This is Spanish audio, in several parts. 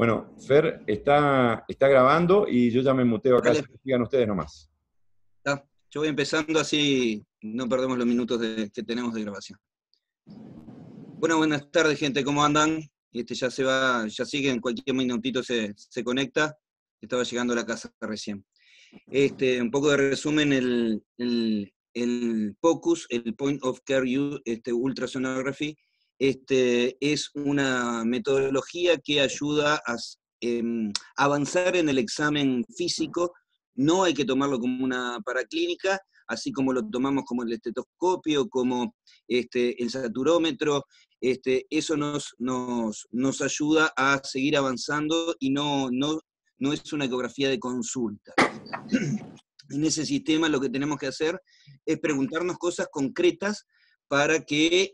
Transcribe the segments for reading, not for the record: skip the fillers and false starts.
Bueno, Fer está grabando y yo ya me muteo acá, Dale, sigan ustedes nomás. yo voy empezando así no perdemos los minutos que tenemos de grabación. Bueno, buenas tardes, gente, ¿cómo andan? Ya se va, ya sigue, en cualquier minutito se conecta. Estaba llegando a la casa recién. Un poco de resumen, el POCUS, el Point of Care Ultrasonography, es una metodología que ayuda a avanzar en el examen físico. No hay que tomarlo como una paraclínica, así como lo tomamos como el estetoscopio, como el saturómetro. Eso nos ayuda a seguir avanzando y no es una ecografía de consulta. En ese sistema lo que tenemos que hacer es preguntarnos cosas concretas para que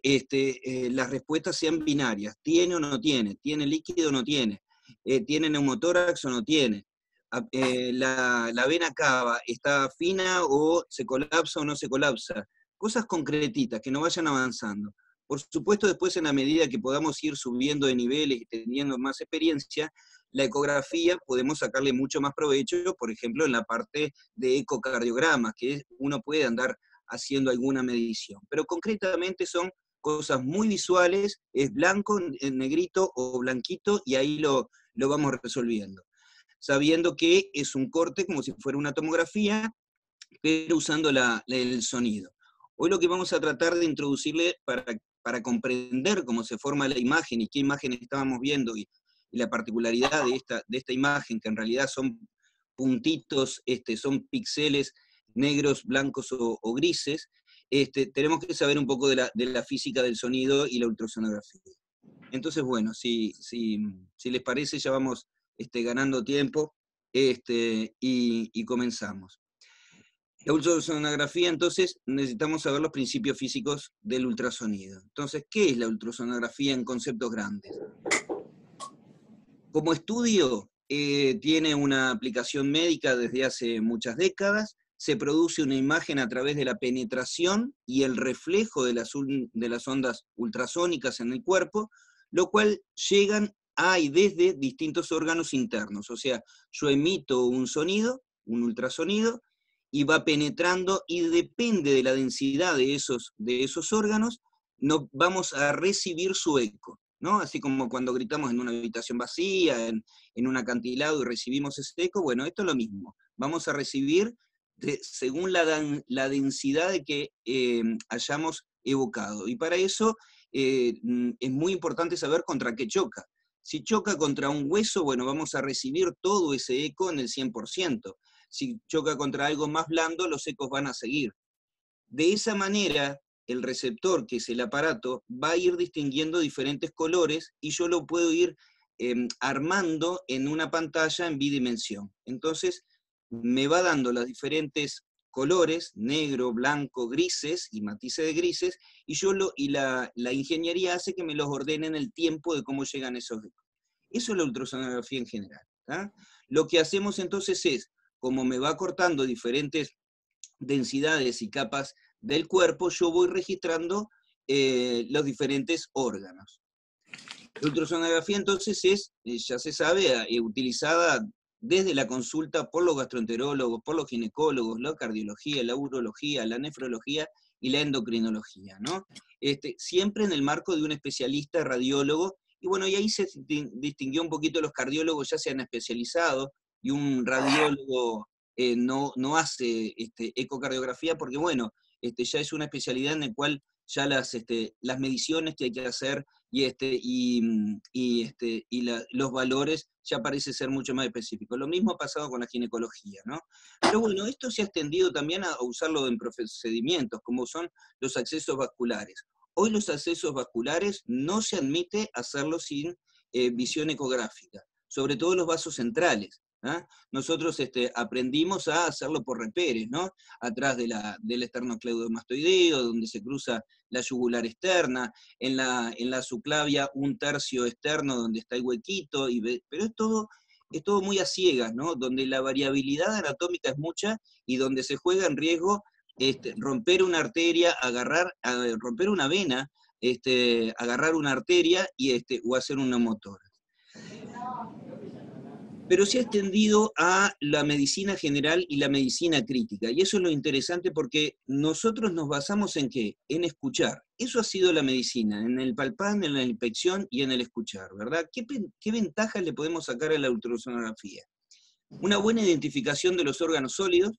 las respuestas sean binarias. ¿Tiene o no tiene? ¿Tiene líquido o no tiene? ¿Tiene neumotórax o no tiene? La vena cava, ¿está fina o se colapsa o no se colapsa? Cosas concretitas que no vayan avanzando. Por supuesto, después en la medida que podamos ir subiendo de niveles y teniendo más experiencia, la ecografía podemos sacarle mucho más provecho, por ejemplo, en la parte de ecocardiogramas, que uno puede andar haciendo alguna medición. Pero concretamente son cosas muy visuales, es blanco, en negrito o blanquito, y ahí lo vamos resolviendo. Sabiendo que es un corte como si fuera una tomografía, pero usando el sonido. Hoy lo que vamos a tratar de introducirle para comprender cómo se forma la imagen y qué imagen estábamos viendo y la particularidad de esta imagen, que en realidad son puntitos, son píxeles negros, blancos o grises, tenemos que saber un poco de la física del sonido y la ultrasonografía. Entonces, bueno, si les parece, ya vamos ganando tiempo y comenzamos. La ultrasonografía, entonces, necesitamos saber los principios físicos del ultrasonido. Entonces, ¿qué es la ultrasonografía en conceptos grandes? Como estudio, tiene una aplicación médica desde hace muchas décadas. Se produce una imagen a través de la penetración y el reflejo de las ondas ultrasónicas en el cuerpo, lo cual llegan a y desde distintos órganos internos. O sea, yo emito un sonido, un ultrasonido, y va penetrando, y depende de la densidad de esos órganos, vamos a recibir su eco, ¿no? Así como cuando gritamos en una habitación vacía, en un acantilado y recibimos ese eco, bueno, esto es lo mismo. Vamos a recibir según la densidad de que hayamos evocado. Y para eso es muy importante saber contra qué choca. Si choca contra un hueso, bueno, vamos a recibir todo ese eco en el 100%. Si choca contra algo más blando, los ecos van a seguir. De esa manera, el receptor, que es el aparato, va a ir distinguiendo diferentes colores y yo lo puedo ir armando en una pantalla en bidimensión. Entonces, me va dando los diferentes colores, negro, blanco, grises y matices de grises, y la ingeniería hace que me los ordene en el tiempo de cómo llegan esos ecos. Eso es la ultrasonografía en general. ¿tá? Lo que hacemos entonces es, como me va cortando diferentes densidades y capas del cuerpo, yo voy registrando los diferentes órganos. La ultrasonografía entonces es, ya se sabe, utilizada desde la consulta por los gastroenterólogos, por los ginecólogos, la cardiología, la urología, la nefrología y la endocrinología, ¿no? Siempre en el marco de un especialista radiólogo, y bueno, y ahí se distinguió un poquito, los cardiólogos ya se han especializado, y un radiólogo no hace ecocardiografía, porque bueno, ya es una especialidad en la cual ya las mediciones que hay que hacer los valores ya parece ser mucho más específicos. Lo mismo ha pasado con la ginecología, ¿no? Pero bueno, esto se ha extendido también a usarlo en procedimientos, como son los accesos vasculares. Hoy los accesos vasculares no se admite hacerlo sin visión ecográfica, sobre todo los vasos centrales. ¿Ah? Nosotros aprendimos a hacerlo por reperes, ¿no? Atrás del esternocleidomastoideo, donde se cruza la yugular externa, en la subclavia un tercio externo donde está el huequito, pero es todo muy a ciegas, ¿no? Donde la variabilidad anatómica es mucha y donde se juega en riesgo romper una arteria, romper una vena, agarrar una arteria o hacer un neumotórax. pero se ha extendido a la medicina general y la medicina crítica. Y eso es lo interesante porque nosotros nos basamos en ¿qué? En escuchar. Eso ha sido la medicina, en el palpar, en la inspección y en el escuchar, ¿verdad? ¿Qué ventajas le podemos sacar a la ultrasonografía? Una buena identificación de los órganos sólidos,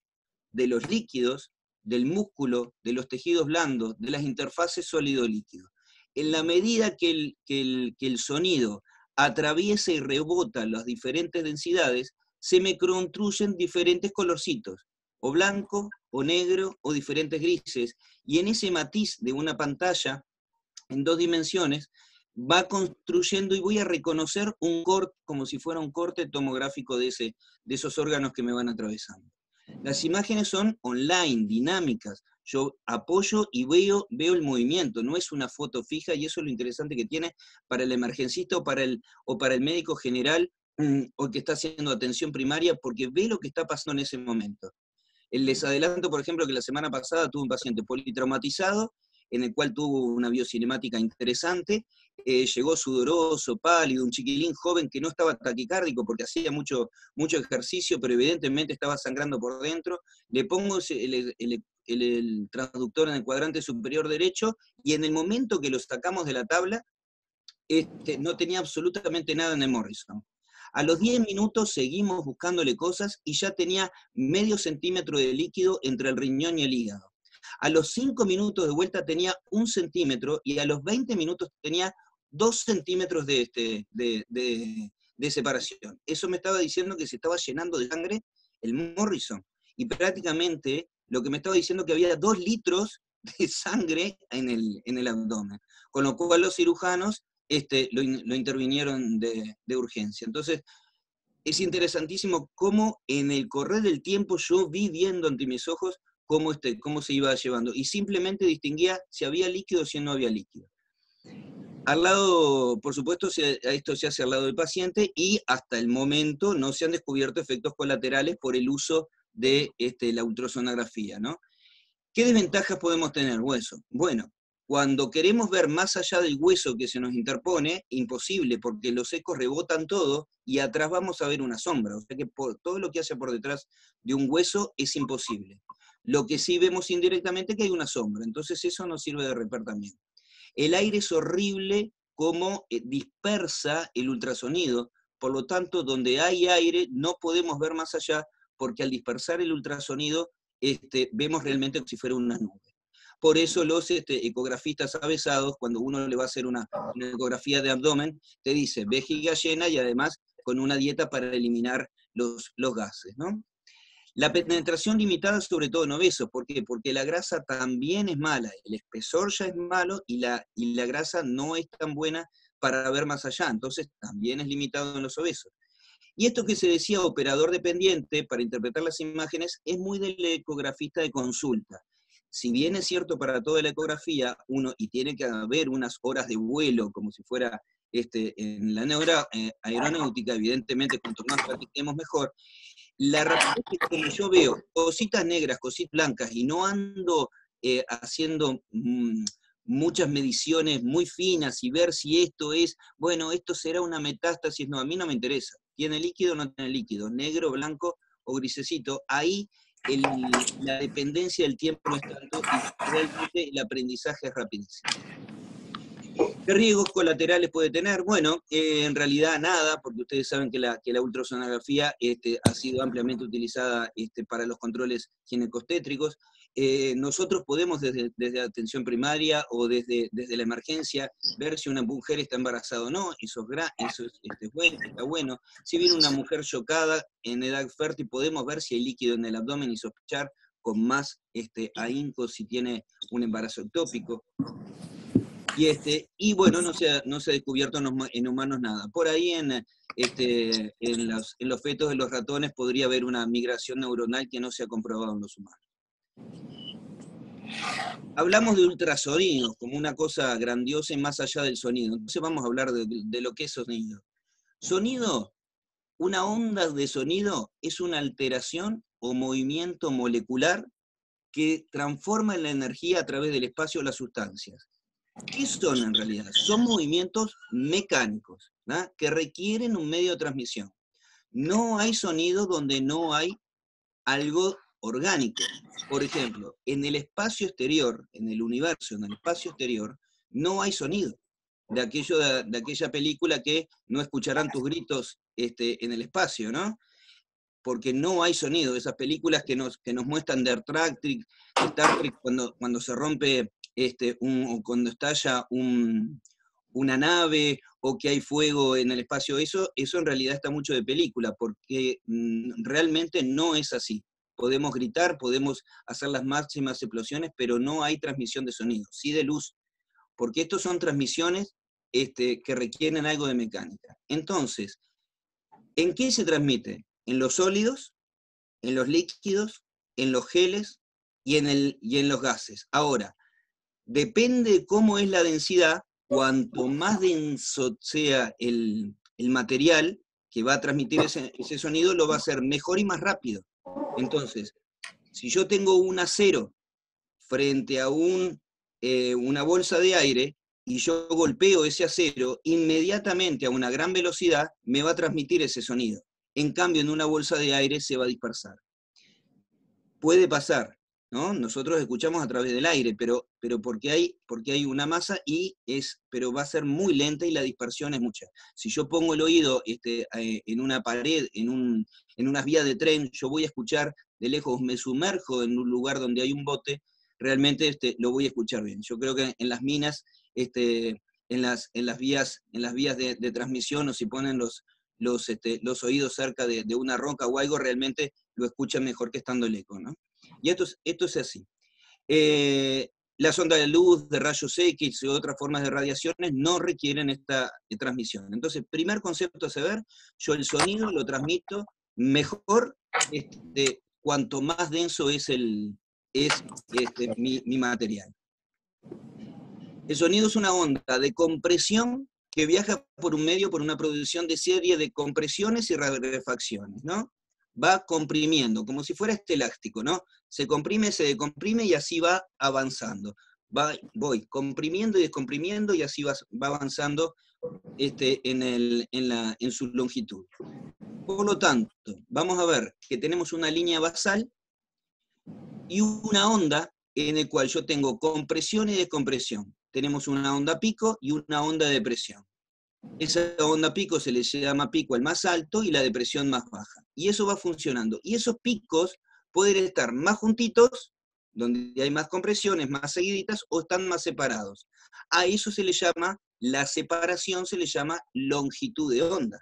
de los líquidos, del músculo, de los tejidos blandos, de las interfaces sólido-líquido. En la medida que el sonido atraviesa y rebota las diferentes densidades, se me construyen diferentes colorcitos, o blanco, o negro, o diferentes grises, y en ese matiz de una pantalla, en 2 dimensiones, va construyendo y voy a reconocer un corte, como si fuera un corte tomográfico de esos órganos que me van atravesando. Las imágenes son online, dinámicas. Yo apoyo y veo el movimiento, no es una foto fija, y eso es lo interesante que tiene para el emergencista o para el médico general o que está haciendo atención primaria, porque ve lo que está pasando en ese momento. Les adelanto, por ejemplo, que la semana pasada tuve un paciente politraumatizado, en el cual tuvo una biocinemática interesante, llegó sudoroso, pálido, un chiquilín joven que no estaba taquicárdico porque hacía mucho ejercicio, pero evidentemente estaba sangrando por dentro. Le pongo el transductor en el cuadrante superior derecho, y en el momento que lo sacamos de la tabla, no tenía absolutamente nada en el Morrison. A los 10 minutos seguimos buscándole cosas y ya tenía medio centímetro de líquido entre el riñón y el hígado. A los 5 minutos de vuelta tenía 1 centímetro, y a los 20 minutos tenía 2 centímetros de separación. Eso me estaba diciendo que se estaba llenando de sangre el Morrison, y prácticamente lo que me estaba diciendo que había 2 litros de sangre en el abdomen, con lo cual los cirujanos lo intervinieron de urgencia. Entonces, es interesantísimo cómo en el correr del tiempo yo vi viendo ante mis ojos cómo se iba llevando, y simplemente distinguía si había líquido o si no había líquido. Al lado, por supuesto, esto se hace al lado del paciente, y hasta el momento no se han descubierto efectos colaterales por el uso de la ultrasonografía, ¿no? ¿Qué desventajas podemos tener? Bueno, cuando queremos ver más allá del hueso que se nos interpone, imposible, porque los ecos rebotan todo y atrás vamos a ver una sombra. O sea que todo lo que haya por detrás de un hueso es imposible. Lo que sí vemos indirectamente es que hay una sombra, entonces eso nos sirve de reper también. El aire es horrible como dispersa el ultrasonido, por lo tanto, donde hay aire no podemos ver más allá, porque al dispersar el ultrasonido vemos realmente como si fuera una nube. Por eso los ecografistas avesados, cuando uno le va a hacer una ecografía de abdomen, te dice vejiga llena y además con una dieta para eliminar los gases, ¿no? La penetración limitada, sobre todo en obesos. ¿Por qué? Porque la grasa también es mala, el espesor ya es malo y la grasa no es tan buena para ver más allá, entonces también es limitado en los obesos. Y esto que se decía operador dependiente para interpretar las imágenes es muy del ecografista de consulta. Si bien es cierto para toda la ecografía, y tiene que haber unas horas de vuelo, como si fuera en la aeronáutica, evidentemente cuanto más practiquemos mejor, la rapidez es como yo veo cositas negras, cositas blancas, y no ando haciendo muchas mediciones muy finas y ver si esto esto será una metástasis. No, a mí no me interesa. ¿Tiene líquido o no tiene líquido? ¿Negro, blanco o grisecito? Ahí la dependencia del tiempo no es tanto, y realmente el aprendizaje es rapidísimo. ¿Qué riesgos colaterales puede tener? Bueno, en realidad nada, porque ustedes saben que la ultrasonografía ha sido ampliamente utilizada para los controles ginecostétricos. Nosotros podemos desde atención primaria o desde la emergencia ver si una mujer está embarazada o no. Eso es bueno, está bueno. Si viene una mujer chocada en edad fértil, podemos ver si hay líquido en el abdomen y sospechar con más ahínco si tiene un embarazo ectópico. Y bueno, no se ha descubierto en humanos nada. Por ahí en los fetos de los ratones podría haber una migración neuronal que no se ha comprobado en los humanos. Hablamos de ultrasonidos como una cosa grandiosa y más allá del sonido. Entonces vamos a hablar de lo que es sonido. Sonido, una onda de sonido es una alteración o movimiento molecular que transforma en la energía a través del espacio las sustancias. ¿Qué son en realidad? Son movimientos mecánicos, ¿no?, que requieren un medio de transmisión. No hay sonido donde no hay algo orgánico. Por ejemplo, en el espacio exterior, en el universo, en el espacio exterior, no hay sonido. De aquella película que no escucharán tus gritos en el espacio, ¿no? Porque no hay sonido. Esas películas que nos muestran de Star Trek cuando se rompe, o cuando estalla una nave, o que hay fuego en el espacio, eso en realidad está mucho de película, porque realmente no es así. Podemos gritar, podemos hacer las máximas explosiones, pero no hay transmisión de sonido, sí de luz, porque estos son transmisiones que requieren algo de mecánica. Entonces, ¿en qué se transmite? En los sólidos, en los líquidos, en los geles y en los gases. Ahora, depende de cómo es la densidad, cuanto más denso sea el material que va a transmitir ese sonido, lo va a hacer mejor y más rápido. Entonces, si yo tengo un acero frente a una bolsa de aire, y yo golpeo ese acero, inmediatamente a una gran velocidad me va a transmitir ese sonido. En cambio, en una bolsa de aire se va a dispersar. Puede pasar, ¿no? Nosotros escuchamos a través del aire, pero porque hay una masa, pero va a ser muy lenta y la dispersión es mucha. Si yo pongo el oído en una pared, en unas vías de tren, yo voy a escuchar de lejos, me sumerjo en un lugar donde hay un bote, realmente lo voy a escuchar bien. Yo creo que en las minas, en las vías de transmisión, o si ponen los oídos cerca de una roca o algo, realmente lo escuchan mejor que estando el eco, ¿no? Y esto es así. Las ondas de luz, de rayos X y otras formas de radiaciones no requieren esta transmisión. Entonces, primer concepto a saber, yo el sonido lo transmito mejor cuanto más denso es mi material. El sonido es una onda de compresión que viaja por un medio, por una producción de serie de compresiones y rarefacciones, ¿no? Va comprimiendo, como si fuera este elástico, ¿no? Se comprime, se decomprime y así va avanzando. Voy comprimiendo y descomprimiendo y así va avanzando en su longitud. Por lo tanto, vamos a ver que tenemos una línea basal y una onda en el cual yo tengo compresión y descompresión. Tenemos una onda pico y una onda de presión. Esa onda pico se le llama pico el más alto y la depresión más baja. Y eso va funcionando. Y esos picos pueden estar más juntitos, donde hay más compresiones, más seguiditas, o están más separados. A eso se le llama, la separación se le llama longitud de onda.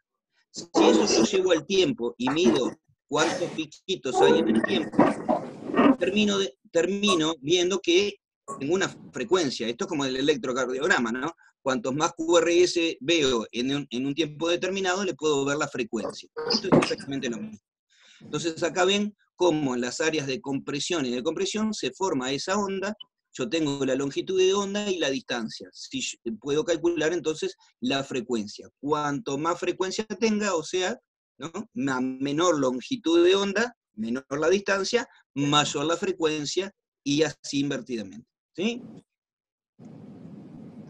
Si eso yo llevo al tiempo y mido cuántos piquitos hay en el tiempo, termino viendo que tengo una frecuencia. Esto es como el electrocardiograma, ¿no? Cuantos más QRS veo en un tiempo determinado, le puedo ver la frecuencia. Esto es exactamente lo mismo. Entonces acá ven cómo en las áreas de compresión y de compresión se forma esa onda. Yo tengo la longitud de onda y la distancia. Si puedo calcular entonces la frecuencia. Cuanto más frecuencia tenga, o sea, ¿no?, menor longitud de onda, menor la distancia, mayor la frecuencia, y así invertidamente, ¿sí?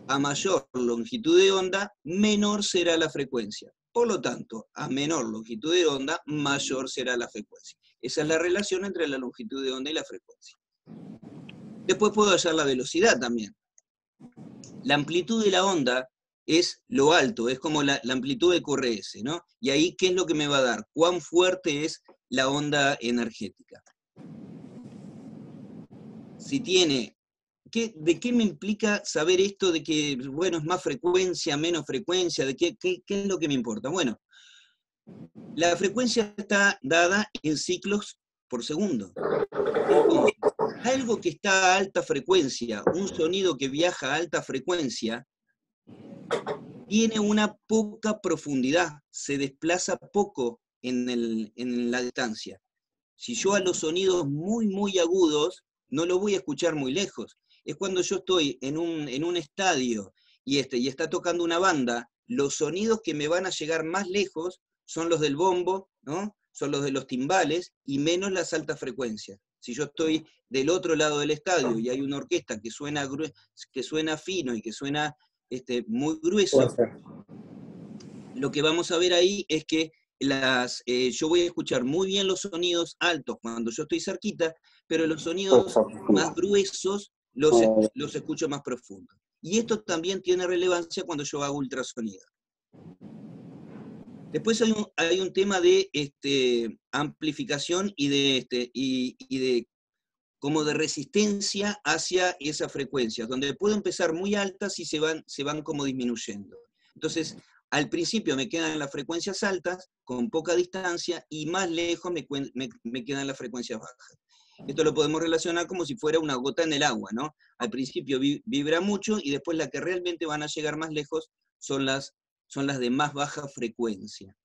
A mayor longitud de onda, menor será la frecuencia. Por lo tanto, a menor longitud de onda, mayor será la frecuencia. Esa es la relación entre la longitud de onda y la frecuencia. Después puedo hallar la velocidad también. La amplitud de la onda es lo alto, es como la amplitud de QRS, ¿no? Y ahí, ¿qué es lo que me va a dar? ¿Cuán fuerte es la onda energética? Si tiene... ¿De qué me implica saber esto de que, bueno, es más frecuencia, menos frecuencia? ¿Qué es lo que me importa? Bueno, la frecuencia está dada en ciclos por segundo. Entonces, algo que está a alta frecuencia, un sonido que viaja a alta frecuencia, tiene una poca profundidad, se desplaza poco en la distancia. Si yo a los sonidos muy, muy agudos, no lo voy a escuchar muy lejos. Es cuando yo estoy en un estadio y está tocando una banda, los sonidos que me van a llegar más lejos son los del bombo, ¿no? Son los de los timbales, y menos las altas frecuencias. Si yo estoy del otro lado del estadio y hay una orquesta que suena fino y que suena muy grueso, lo que vamos a ver ahí es que yo voy a escuchar muy bien los sonidos altos cuando yo estoy cerquita, pero los sonidos más gruesos los escucho más profundos. Y esto también tiene relevancia cuando yo hago ultrasonido. Después hay un tema de amplificación y de como de resistencia hacia esas frecuencias, donde puedo empezar muy altas y se van como disminuyendo. Entonces, al principio me quedan las frecuencias altas, con poca distancia, y más lejos me quedan las frecuencias bajas. Esto lo podemos relacionar como si fuera una gota en el agua, ¿no? Al principio vibra mucho, y después las que realmente van a llegar más lejos son las de más baja frecuencia.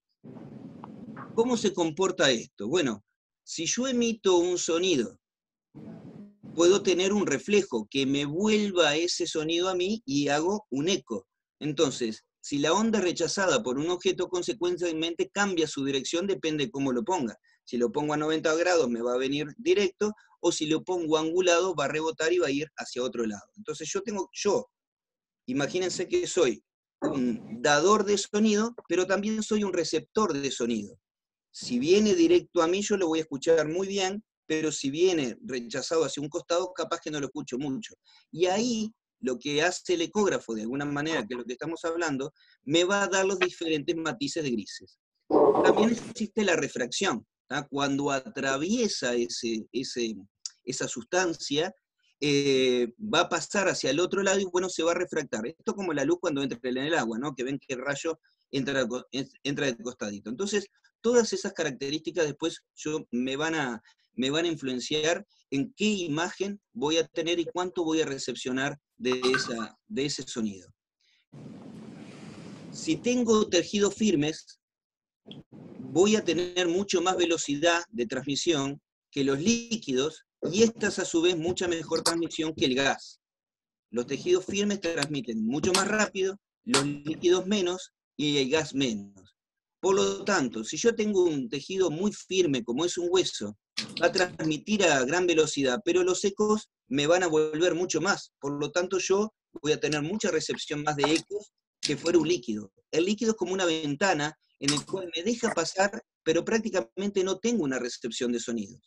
¿Cómo se comporta esto? Bueno, si yo emito un sonido, puedo tener un reflejo que me vuelva ese sonido a mí y hago un eco. Entonces, si la onda es rechazada por un objeto, consecuentemente cambia su dirección, depende de cómo lo ponga. Si lo pongo a 90 grados me va a venir directo, o si lo pongo angulado va a rebotar y va a ir hacia otro lado. Entonces imagínense que soy un dador de sonido, pero también soy un receptor de sonido. Si viene directo a mí, yo lo voy a escuchar muy bien, pero si viene rechazado hacia un costado, capaz que no lo escucho mucho. Y ahí, lo que hace el ecógrafo, de alguna manera, que es lo que estamos hablando, me va a dar los diferentes matices de grises. También existe la refracción, ¿tá? Cuando atraviesa esa sustancia, va a pasar hacia el otro lado y bueno, se va a refractar. Esto como la luz cuando entra en el agua, ¿no? Que ven que el rayo entra de costadito. Entonces, todas esas características después me van a influenciar en qué imagen voy a tener y cuánto voy a recepcionar de ese sonido. Si tengo tejidos firmes, voy a tener mucho más velocidad de transmisión que los líquidos, y estas a su vez mucha mejor transmisión que el gas. Los tejidos firmes transmiten mucho más rápido, los líquidos menos y el gas menos. Por lo tanto, si yo tengo un tejido muy firme como es un hueso, va a transmitir a gran velocidad, pero los ecos me van a volver mucho más. Por lo tanto, yo voy a tener mucha recepción más de ecos que fuera un líquido. El líquido es como una ventana en el cual me deja pasar, pero prácticamente no tengo una recepción de sonidos.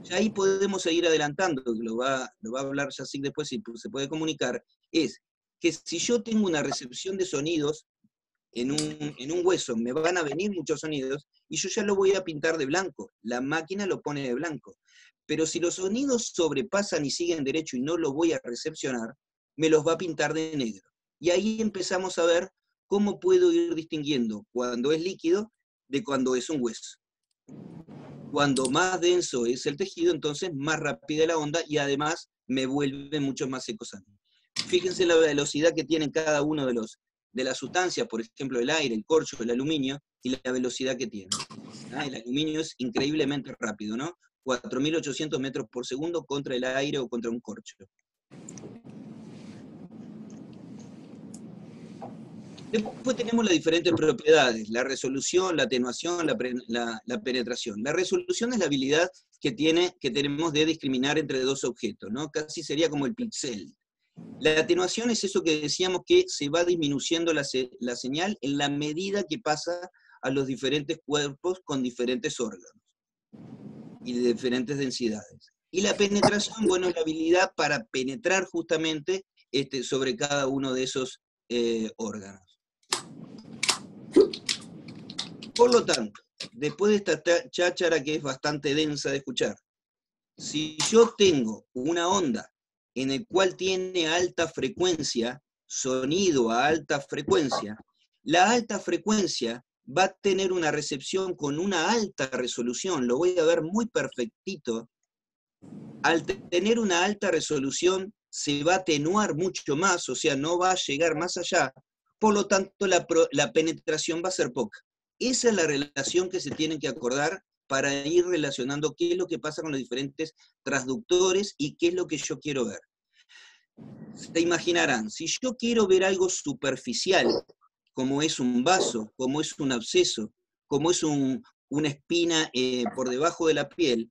Ya ahí podemos seguir adelantando, que lo va a hablar Jacik después si se puede comunicar, es que si yo tengo una recepción de sonidos en un hueso, me van a venir muchos sonidos, y yo ya lo voy a pintar de blanco, la máquina lo pone de blanco. Pero si los sonidos sobrepasan y siguen derecho y no lo voy a recepcionar, me los va a pintar de negro. Y ahí empezamos a ver cómo puedo ir distinguiendo cuando es líquido de cuando es un hueso. Cuando más denso es el tejido, entonces más rápida la onda y además me vuelve mucho más ecos a mí. Fíjense la velocidad que tienen cada uno de las sustancias, por ejemplo el aire, el corcho, el aluminio, y la velocidad que tienen. El aluminio es increíblemente rápido, ¿no? 4.800 metros por segundo contra el aire o contra un corcho. Después tenemos las diferentes propiedades, la resolución, la atenuación, la penetración. La resolución es la habilidad que tenemos de discriminar entre dos objetos, ¿no? Casi sería como el píxel. La atenuación es eso que decíamos, que se va disminuyendo la señal en la medida que pasa a los diferentes cuerpos con diferentes órganos y de diferentes densidades. Y la penetración, bueno, es la habilidad para penetrar justamente sobre cada uno de esos órganos. Por lo tanto, después de esta cháchara que es bastante densa de escuchar, si yo tengo una onda en el cual tiene alta frecuencia, sonido a alta frecuencia, la alta frecuencia va a tener una recepción con una alta resolución, lo voy a ver muy perfectito. Al tener una alta resolución se va a atenuar mucho más, o sea, no va a llegar más allá, por lo tanto la penetración va a ser poca. Esa es la relación que se tienen que acordar para ir relacionando qué es lo que pasa con los diferentes transductores y qué es lo que yo quiero ver. Se imaginarán, si yo quiero ver algo superficial, como es un vaso, como es un absceso, como es una espina por debajo de la piel,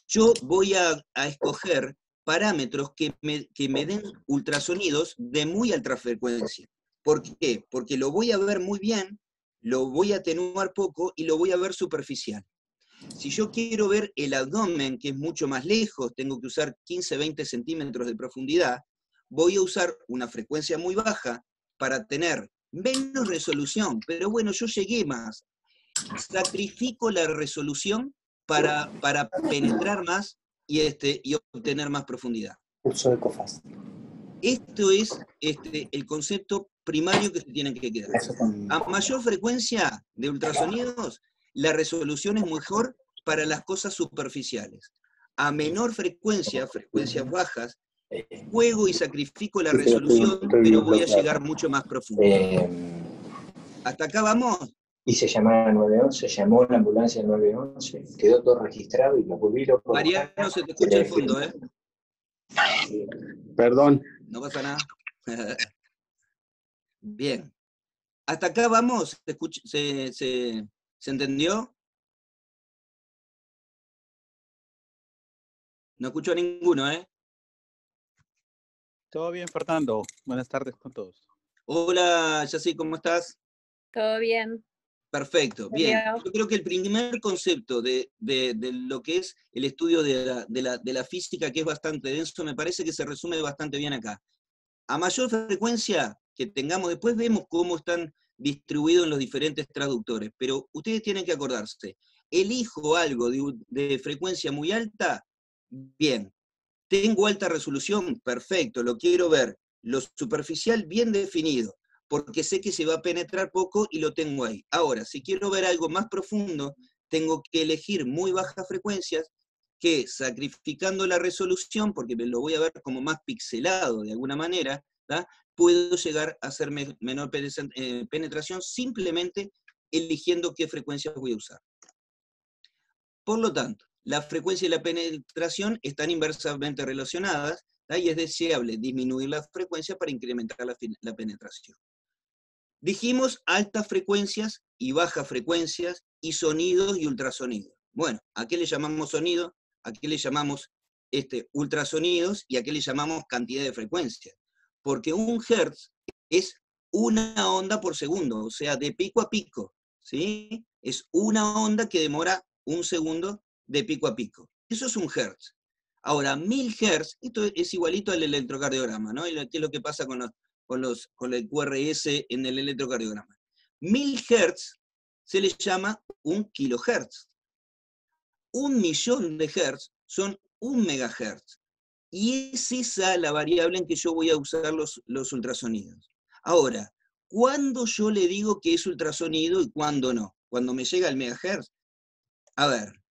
yo voy a escoger parámetros que me den ultrasonidos de muy alta frecuencia. ¿Por qué? Porque lo voy a ver muy bien, lo voy a atenuar poco y lo voy a ver superficial. Si yo quiero ver el abdomen, que es mucho más lejos, tengo que usar 15-20 centímetros de profundidad, voy a usar una frecuencia muy baja para tener menos resolución, pero bueno, yo llegué más. Sacrifico la resolución para penetrar más y obtener más profundidad. Curso de COFAS. Esto es el concepto primario que se tiene que quedar. A mayor frecuencia de ultrasonidos, la resolución es mejor para las cosas superficiales. A menor frecuencia, frecuencias bajas, juego y sacrifico la resolución, pero voy a llegar mucho más profundo. ¿Hasta acá vamos? Y se llamó 911, llamó la ambulancia 911, quedó todo registrado y lo volvieron. Mariano, se te escucha el fondo, ¿eh? Perdón. No pasa nada. Bien. ¿Hasta acá vamos? ¿Se entendió? No escucho a ninguno, ¿eh? Todo bien, Fernando. Buenas tardes con todos. Hola, Yací, ¿cómo estás? Todo bien. Perfecto, bien. Yo creo que el primer concepto de lo que es el estudio de la física, que es bastante denso, me parece que se resume bastante bien acá. A mayor frecuencia que tengamos, después vemos cómo están distribuidos en los diferentes traductores, pero ustedes tienen que acordarse, elijo algo de frecuencia muy alta, bien. Tengo alta resolución, perfecto, lo quiero ver. Lo superficial bien definido, porque sé que se va a penetrar poco y lo tengo ahí. Ahora, si quiero ver algo más profundo, tengo que elegir muy bajas frecuencias que, sacrificando la resolución, porque lo voy a ver como más pixelado de alguna manera, ¿tá? Puedo llegar a hacer menor penetración simplemente eligiendo qué frecuencias voy a usar. Por lo tanto, la frecuencia y la penetración están inversamente relacionadas, ¿tá? Y es deseable disminuir la frecuencia para incrementar la penetración. Dijimos altas frecuencias y bajas frecuencias y sonidos y ultrasonidos. Bueno, ¿a qué le llamamos sonido? ¿A qué le llamamos ultrasonidos? ¿Y a qué le llamamos cantidad de frecuencias? Porque un hertz es una onda por segundo, o sea, de pico a pico, ¿sí? Es una onda que demora un segundo de pico a pico. Eso es un hertz. Ahora, 1000 hertz, esto es igualito al electrocardiograma, ¿no? ¿Qué es lo que pasa con el QRS en el electrocardiograma? 1000 hertz se les llama un kilohertz. 1.000.000 de hertz son 1 megahertz. Y es esa la variable en que yo voy a usar los ultrasonidos. Ahora, ¿cuándo yo le digo que es ultrasonido y cuándo no? Cuando me llega al megahertz. A ver,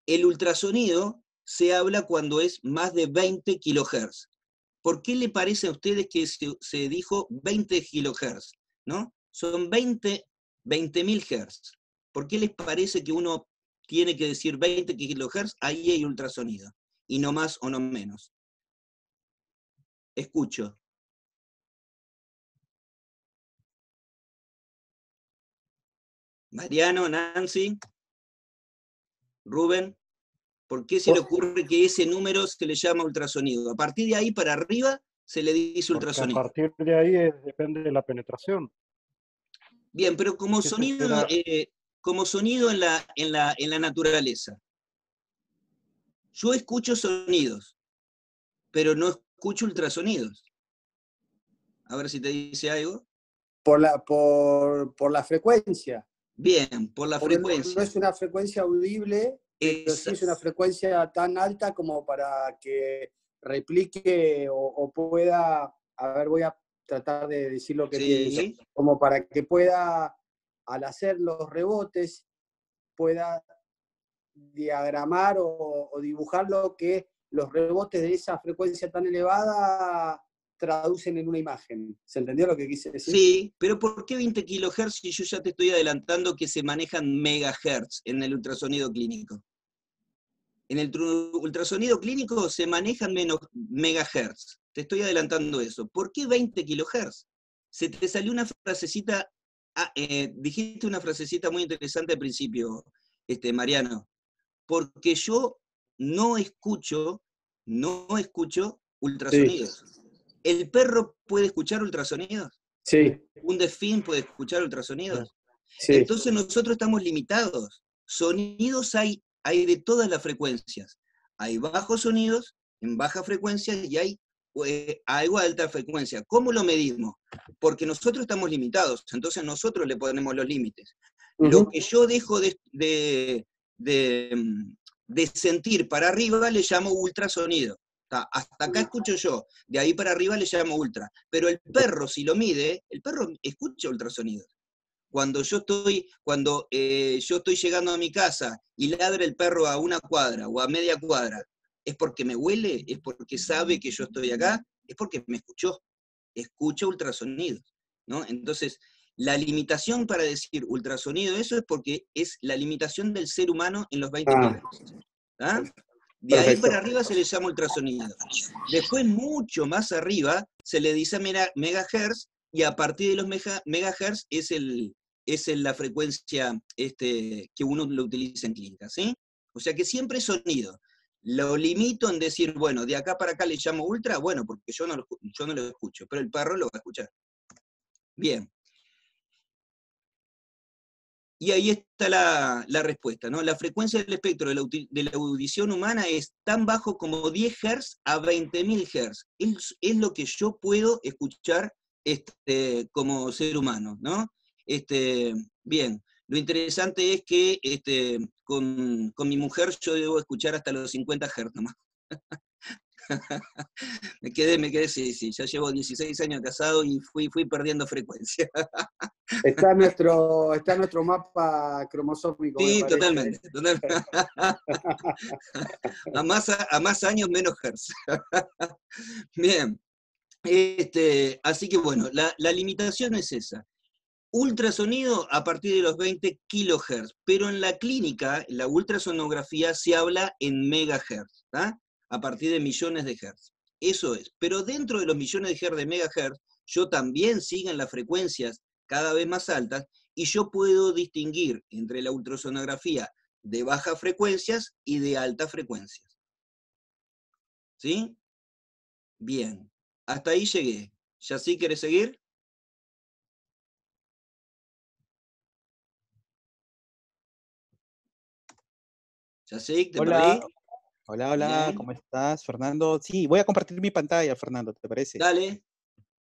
el ultrasonido se habla cuando es más de 20 kilohertz. ¿Por qué le parece a ustedes que se dijo 20 kilohertz? ¿No? Son 20.000 hertz. ¿Por qué les parece que uno tiene que decir 20 kilohertz? Ahí hay ultrasonido, y no más o no menos. Escucho. Mariano, Nancy, Rubén, ¿por qué se le ocurre que ese número se le llama ultrasonido? A partir de ahí para arriba se le dice ultrasonido. A partir de ahí depende de la penetración. Bien, pero como sonido en la naturaleza. Yo escucho sonidos, pero no escucho ultrasonidos. A ver si te dice algo. Por la frecuencia. Bien, por la frecuencia. No es una frecuencia audible, pero sí es una frecuencia tan alta como para que replique o pueda, a ver, voy a tratar de decir lo que pienso, como para que pueda, al hacer los rebotes, pueda diagramar o dibujar lo que los rebotes de esa frecuencia tan elevada traducen en una imagen. ¿Se entendió lo que quise decir? Sí, pero ¿por qué 20 kilohertz si yo ya te estoy adelantando que se manejan megahertz en el ultrasonido clínico? En el ultrasonido clínico se manejan menos megahertz. Te estoy adelantando eso. ¿Por qué 20 kilohertz? Se te salió una frasecita, dijiste una frasecita muy interesante al principio, Mariano. Porque yo no escucho ultrasonidos. Sí. ¿El perro puede escuchar ultrasonidos? Sí. ¿Un delfín puede escuchar ultrasonidos? Sí. Entonces nosotros estamos limitados. Sonidos hay de todas las frecuencias. Hay bajos sonidos, en baja frecuencia, y hay algo de alta frecuencia. ¿Cómo lo medimos? Porque nosotros estamos limitados, entonces nosotros le ponemos los límites. Lo que yo dejo de sentir para arriba le llamo ultrasonido. Hasta acá escucho yo, de ahí para arriba le llamo ultra. Pero el perro, si lo mide, el perro escucha ultrasonidos. Cuando yo estoy llegando a mi casa y ladra el perro a una cuadra o a media cuadra, ¿es porque me huele? ¿Es porque sabe que yo estoy acá? Es porque me escuchó. Escucha ultrasonidos, ¿no? Entonces, la limitación para decir ultrasonido, eso es porque es la limitación del ser humano en los 20 kilos. ¿Ah? De ahí para arriba se le llama ultrasonido. Después, mucho más arriba, se le dice megahertz, y a partir de los megahertz es la frecuencia que uno lo utiliza en clínica, ¿sí? O sea que siempre es sonido. Lo limito en decir, bueno, de acá para acá le llamo ultra, bueno, porque yo no lo escucho, pero el perro lo va a escuchar. Bien. Y ahí está la respuesta, ¿no? La frecuencia del espectro de la audición humana es tan bajo como 10 Hz a 20.000 Hz. Es lo que yo puedo escuchar como ser humano, ¿no? Bien, lo interesante es que con mi mujer yo debo escuchar hasta los 50 Hz nomás. me quedé, sí, ya llevo 16 años casado y fui perdiendo frecuencia. Está nuestro mapa cromosómico. Sí, totalmente. A más años, menos hertz. Bien. Así que bueno, la limitación es esa. Ultrasonido a partir de los 20 kilohertz, pero en la clínica, en la ultrasonografía, se habla en megahertz, ¿tá? A partir de millones de hertz. Eso es. Pero dentro de los millones de hertz de megahertz, yo también sigo en las frecuencias cada vez más altas, y yo puedo distinguir entre la ultrasonografía de bajas frecuencias y de altas frecuencias. ¿Sí? Bien. Hasta ahí llegué. ¿Ya sí querés seguir? ¿Ya sí? ¿Te perdí? Hola, Bien. ¿cómo estás, Fernando? Sí, voy a compartir mi pantalla, Fernando, ¿te parece? Dale.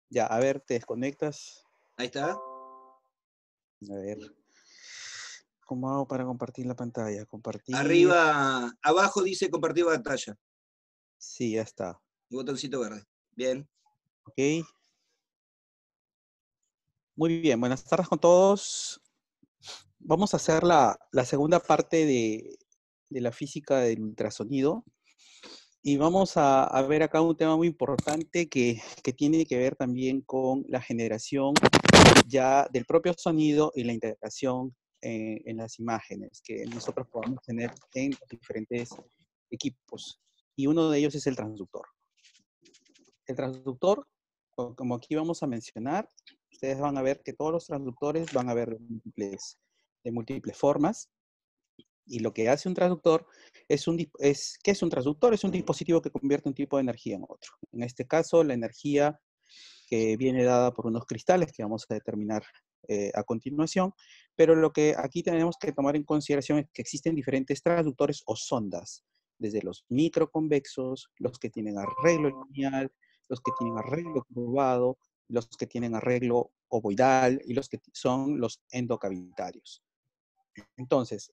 Ya, a ver, te desconectas. Ahí está. A ver. ¿Cómo hago para compartir la pantalla? Compartir. Arriba, abajo dice compartir pantalla. Sí, ya está. Y botoncito verde. Bien. Ok. Muy bien, buenas tardes con todos. Vamos a hacer la segunda parte de la física del ultrasonido. Y vamos a ver acá un tema muy importante que tiene que ver también con la generación ya del propio sonido y la integración en las imágenes que nosotros podamos tener en diferentes equipos. Y uno de ellos es el transductor. El transductor, como aquí vamos a mencionar, ustedes van a ver que todos los transductores van a ver de múltiples formas. Y lo que hace un transductor ¿qué es un transductor? Es un dispositivo que convierte un tipo de energía en otro. En este caso, la energía que viene dada por unos cristales que vamos a determinar a continuación, pero lo que aquí tenemos que tomar en consideración es que existen diferentes transductores o sondas, desde los microconvexos, los que tienen arreglo lineal, los que tienen arreglo curvado, los que tienen arreglo ovoidal y los que son los endocavitarios. Entonces,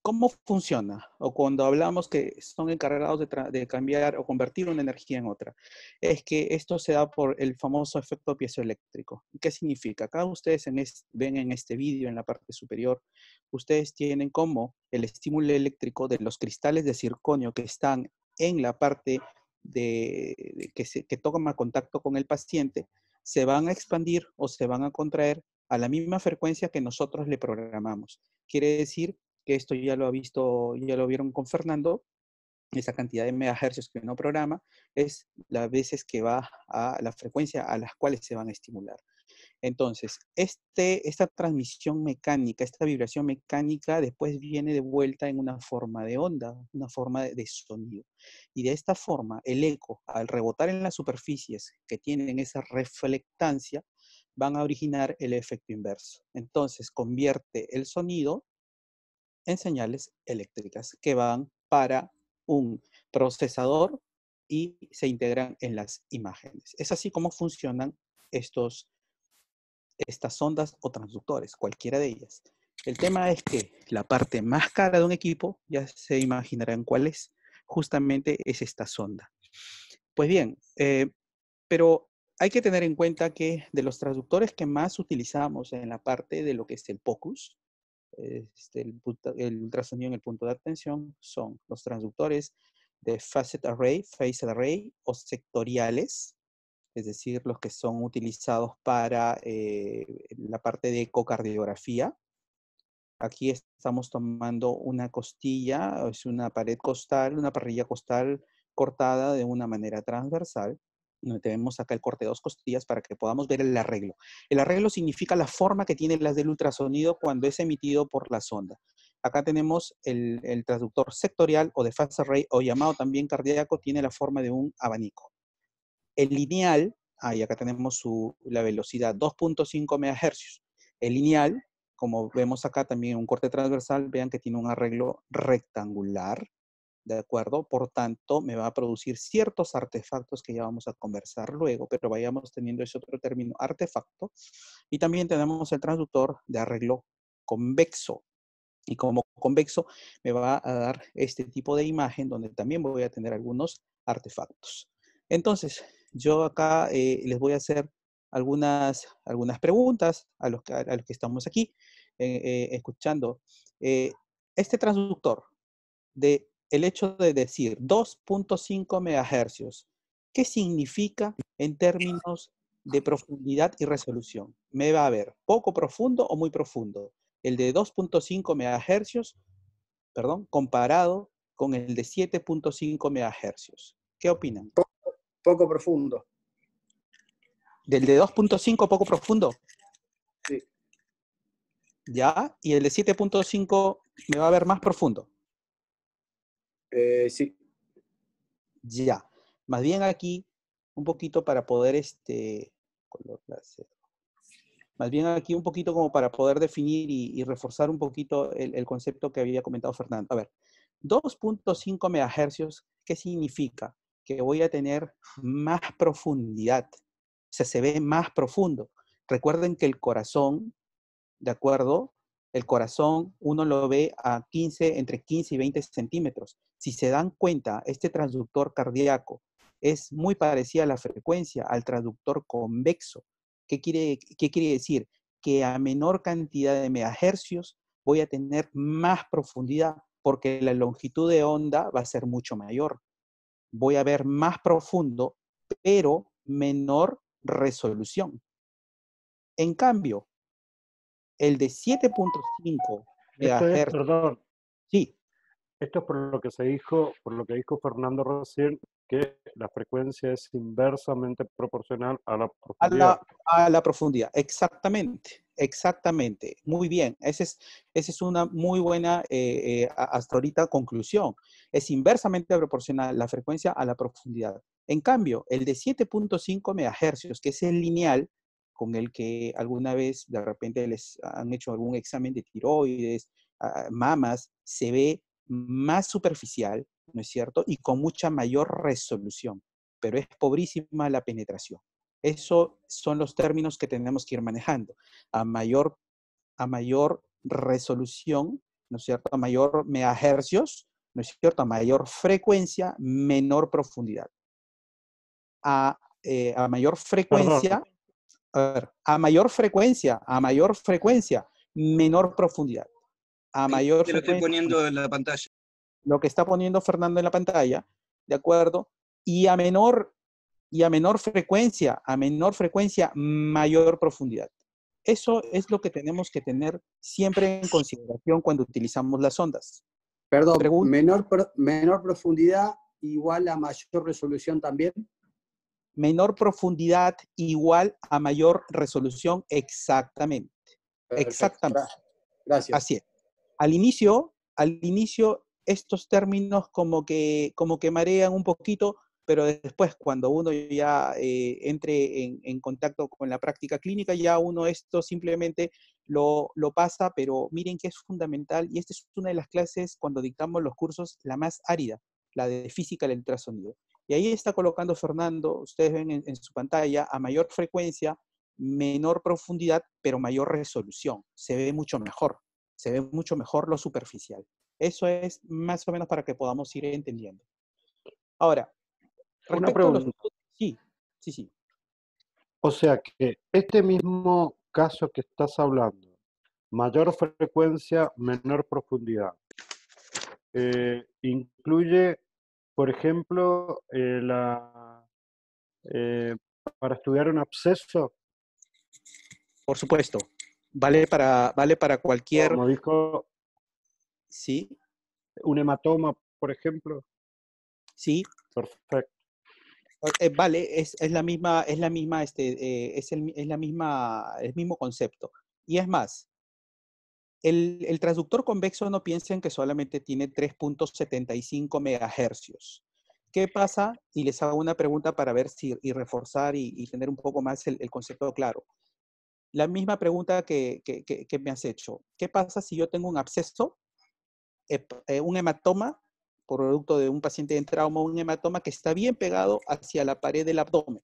¿cómo funciona? O cuando hablamos que son encargados de cambiar o convertir una energía en otra, es que esto se da por el famoso efecto piezoeléctrico. ¿Qué significa? Acá ustedes ven en este vídeo, en la parte superior, ustedes tienen como el estímulo eléctrico de los cristales de circonio que están en la parte que tocan contacto con el paciente, se van a expandir o se van a contraer a la misma frecuencia que nosotros le programamos. Quiere decir que esto ya lo vieron con Fernando, esa cantidad de megahercios que uno programa es las veces que va a la frecuencia a las cuales se van a estimular. Entonces, esta transmisión mecánica, esta vibración mecánica, después viene de vuelta en una forma de onda, una forma de sonido. Y de esta forma, el eco, al rebotar en las superficies que tienen esa reflectancia, van a originar el efecto inverso. Entonces, convierte el sonido en señales eléctricas que van para un procesador y se integran en las imágenes. Es así como funcionan estas ondas o transductores, cualquiera de ellas. El tema es que la parte más cara de un equipo, ya se imaginarán cuál es, justamente es esta sonda. Pues bien, pero hay que tener en cuenta que de los transductores que más utilizamos en la parte de lo que es el POCUS, el ultrasonido en el punto de atención, son los transductores de Phased Array o sectoriales, es decir, los que son utilizados para la parte de ecocardiografía. Aquí estamos tomando una costilla, es una pared costal, una parrilla costal cortada de una manera transversal. Tenemos acá el corte de 2 costillas para que podamos ver el arreglo. El arreglo significa la forma que tienen las del ultrasonido cuando es emitido por la sonda. Acá tenemos el transductor sectorial o de phased array o llamado también cardíaco, tiene la forma de un abanico. El lineal, y acá tenemos la velocidad 2.5 MHz. El lineal, como vemos acá también en un corte transversal, vean que tiene un arreglo rectangular, ¿de acuerdo? Por tanto, me va a producir ciertos artefactos que ya vamos a conversar luego, pero vayamos teniendo ese otro término, artefacto. Y también tenemos el transductor de arreglo convexo. Y como convexo me va a dar este tipo de imagen donde también voy a tener algunos artefactos. Entonces, yo acá les voy a hacer algunas preguntas a los que estamos aquí escuchando. Este transductor, el hecho de decir 2.5 MHz, ¿qué significa en términos de profundidad y resolución? ¿Me va a ver poco profundo o muy profundo? El de 2.5 MHz, perdón, comparado con el de 7.5 MHz. ¿Qué opinan? Poco profundo. ¿Del de 2.5 poco profundo? Sí. ¿Ya? ¿Y el de 7.5 me va a ver más profundo? Sí. Ya. Más bien aquí, un poquito para poder, color láser. Más bien aquí un poquito como para poder definir y reforzar un poquito el concepto que había comentado Fernando. A ver, 2.5 MHz, ¿qué significa? Que voy a tener más profundidad. O sea, se ve más profundo. Recuerden que el corazón, ¿de acuerdo? El corazón uno lo ve a entre 15 y 20 centímetros. Si se dan cuenta, este transductor cardíaco es muy parecida a la frecuencia al transductor convexo. ¿Qué quiere decir? Que a menor cantidad de megahercios voy a tener más profundidad porque la longitud de onda va a ser mucho mayor. Voy a ver más profundo, pero menor resolución. En cambio, el de 7.5 MHz. Perdón. Sí. Esto es por lo que dijo Fernando recién, que la frecuencia es inversamente proporcional a la profundidad. A la profundidad, exactamente, exactamente. Muy bien, esa es una muy buena, hasta ahorita, conclusión. Es inversamente proporcional la frecuencia a la profundidad. En cambio, el de 7.5 MHz, que es el lineal, con el que alguna vez de repente les han hecho algún examen de tiroides, mamas, se ve más superficial, ¿no es cierto? Y con mucha mayor resolución, pero es pobrísima la penetración. Esos son los términos que tenemos que ir manejando. A mayor resolución, ¿no es cierto? A mayor megahercios, ¿no es cierto? A mayor frecuencia, menor profundidad. A mayor frecuencia, a mayor frecuencia, menor profundidad. A mayor frecuencia. Lo estoy poniendo en la pantalla. Lo que está poniendo Fernando en la pantalla, ¿de acuerdo? Y a menor frecuencia, mayor profundidad. Eso es lo que tenemos que tener siempre en consideración cuando utilizamos las ondas. Perdón, menor profundidad igual a mayor resolución también. menor profundidad igual a mayor resolución, exactamente. Perfecto. Exactamente. Gracias. Así es. Al inicio, estos términos como que marean un poquito, pero después cuando uno ya entre en contacto con la práctica clínica, ya uno esto simplemente lo pasa, pero miren que es fundamental, y esta es una de las clases cuando dictamos los cursos, la más árida, la de física del ultrasonido. Y ahí está colocando Fernando, ustedes ven en su pantalla, a mayor frecuencia, menor profundidad, pero mayor resolución. Se ve mucho mejor. Se ve mucho mejor lo superficial. Eso es más o menos para que podamos ir entendiendo. Ahora, Una respecto a los... pregunta. Sí. O sea que este mismo caso que estás hablando, mayor frecuencia, menor profundidad, incluye, por ejemplo, para estudiar un absceso. Por supuesto. Vale para cualquier... Como dijo, Sí. un hematoma, por ejemplo. Sí. Perfecto. Vale, es el mismo concepto. Y es más, el transductor convexo no piensen que solamente tiene 3.75 megahercios. ¿Qué pasa? Y les hago una pregunta para ver si, y reforzar y tener un poco más el concepto claro. La misma pregunta que me has hecho. ¿Qué pasa si yo tengo un absceso, un hematoma, producto de un paciente en trauma, un hematoma que está bien pegado hacia la pared del abdomen?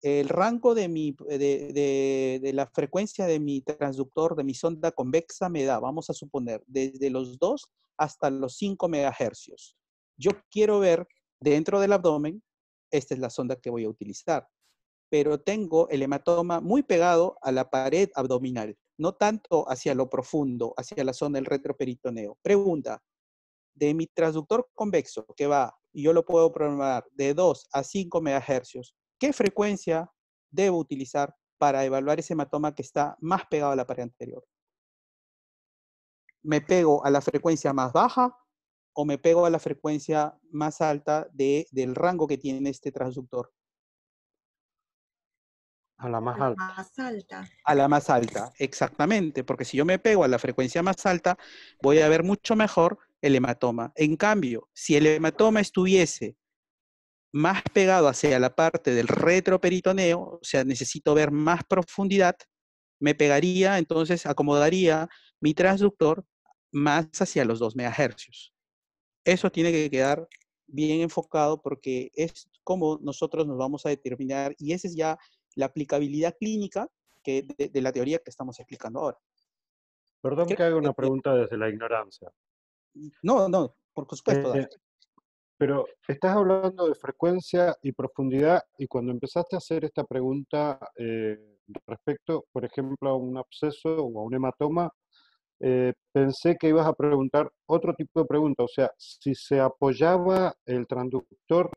El rango de la frecuencia de mi transductor, de mi sonda convexa, me da, vamos a suponer, desde los 2 hasta los 5 megahercios. Yo quiero ver dentro del abdomen, esta es la sonda que voy a utilizar, pero tengo el hematoma muy pegado a la pared abdominal, no tanto hacia lo profundo, hacia la zona del retroperitoneo. Pregunta, de mi transductor convexo que va, y yo lo puedo programar de 2 a 5 megahercios, ¿qué frecuencia debo utilizar para evaluar ese hematoma que está más pegado a la pared anterior? ¿Me pego a la frecuencia más baja o me pego a la frecuencia más alta del rango que tiene este transductor? A la más alta. Más alta. A la más alta, exactamente, porque si yo me pego a la frecuencia más alta, voy a ver mucho mejor el hematoma. En cambio, si el hematoma estuviese más pegado hacia la parte del retroperitoneo, o sea, necesito ver más profundidad, me pegaría, entonces acomodaría mi transductor más hacia los 2 megahercios. Eso tiene que quedar bien enfocado porque es como nosotros nos vamos a determinar, y esa es ya la aplicabilidad clínica de la teoría que estamos explicando ahora. Perdón que haga una pregunta desde la ignorancia. No, por supuesto. Pero estás hablando de frecuencia y profundidad, y cuando empezaste a hacer esta pregunta respecto, por ejemplo, a un absceso o a un hematoma, pensé que ibas a preguntar otro tipo de pregunta, o sea, si se apoyaba el transductor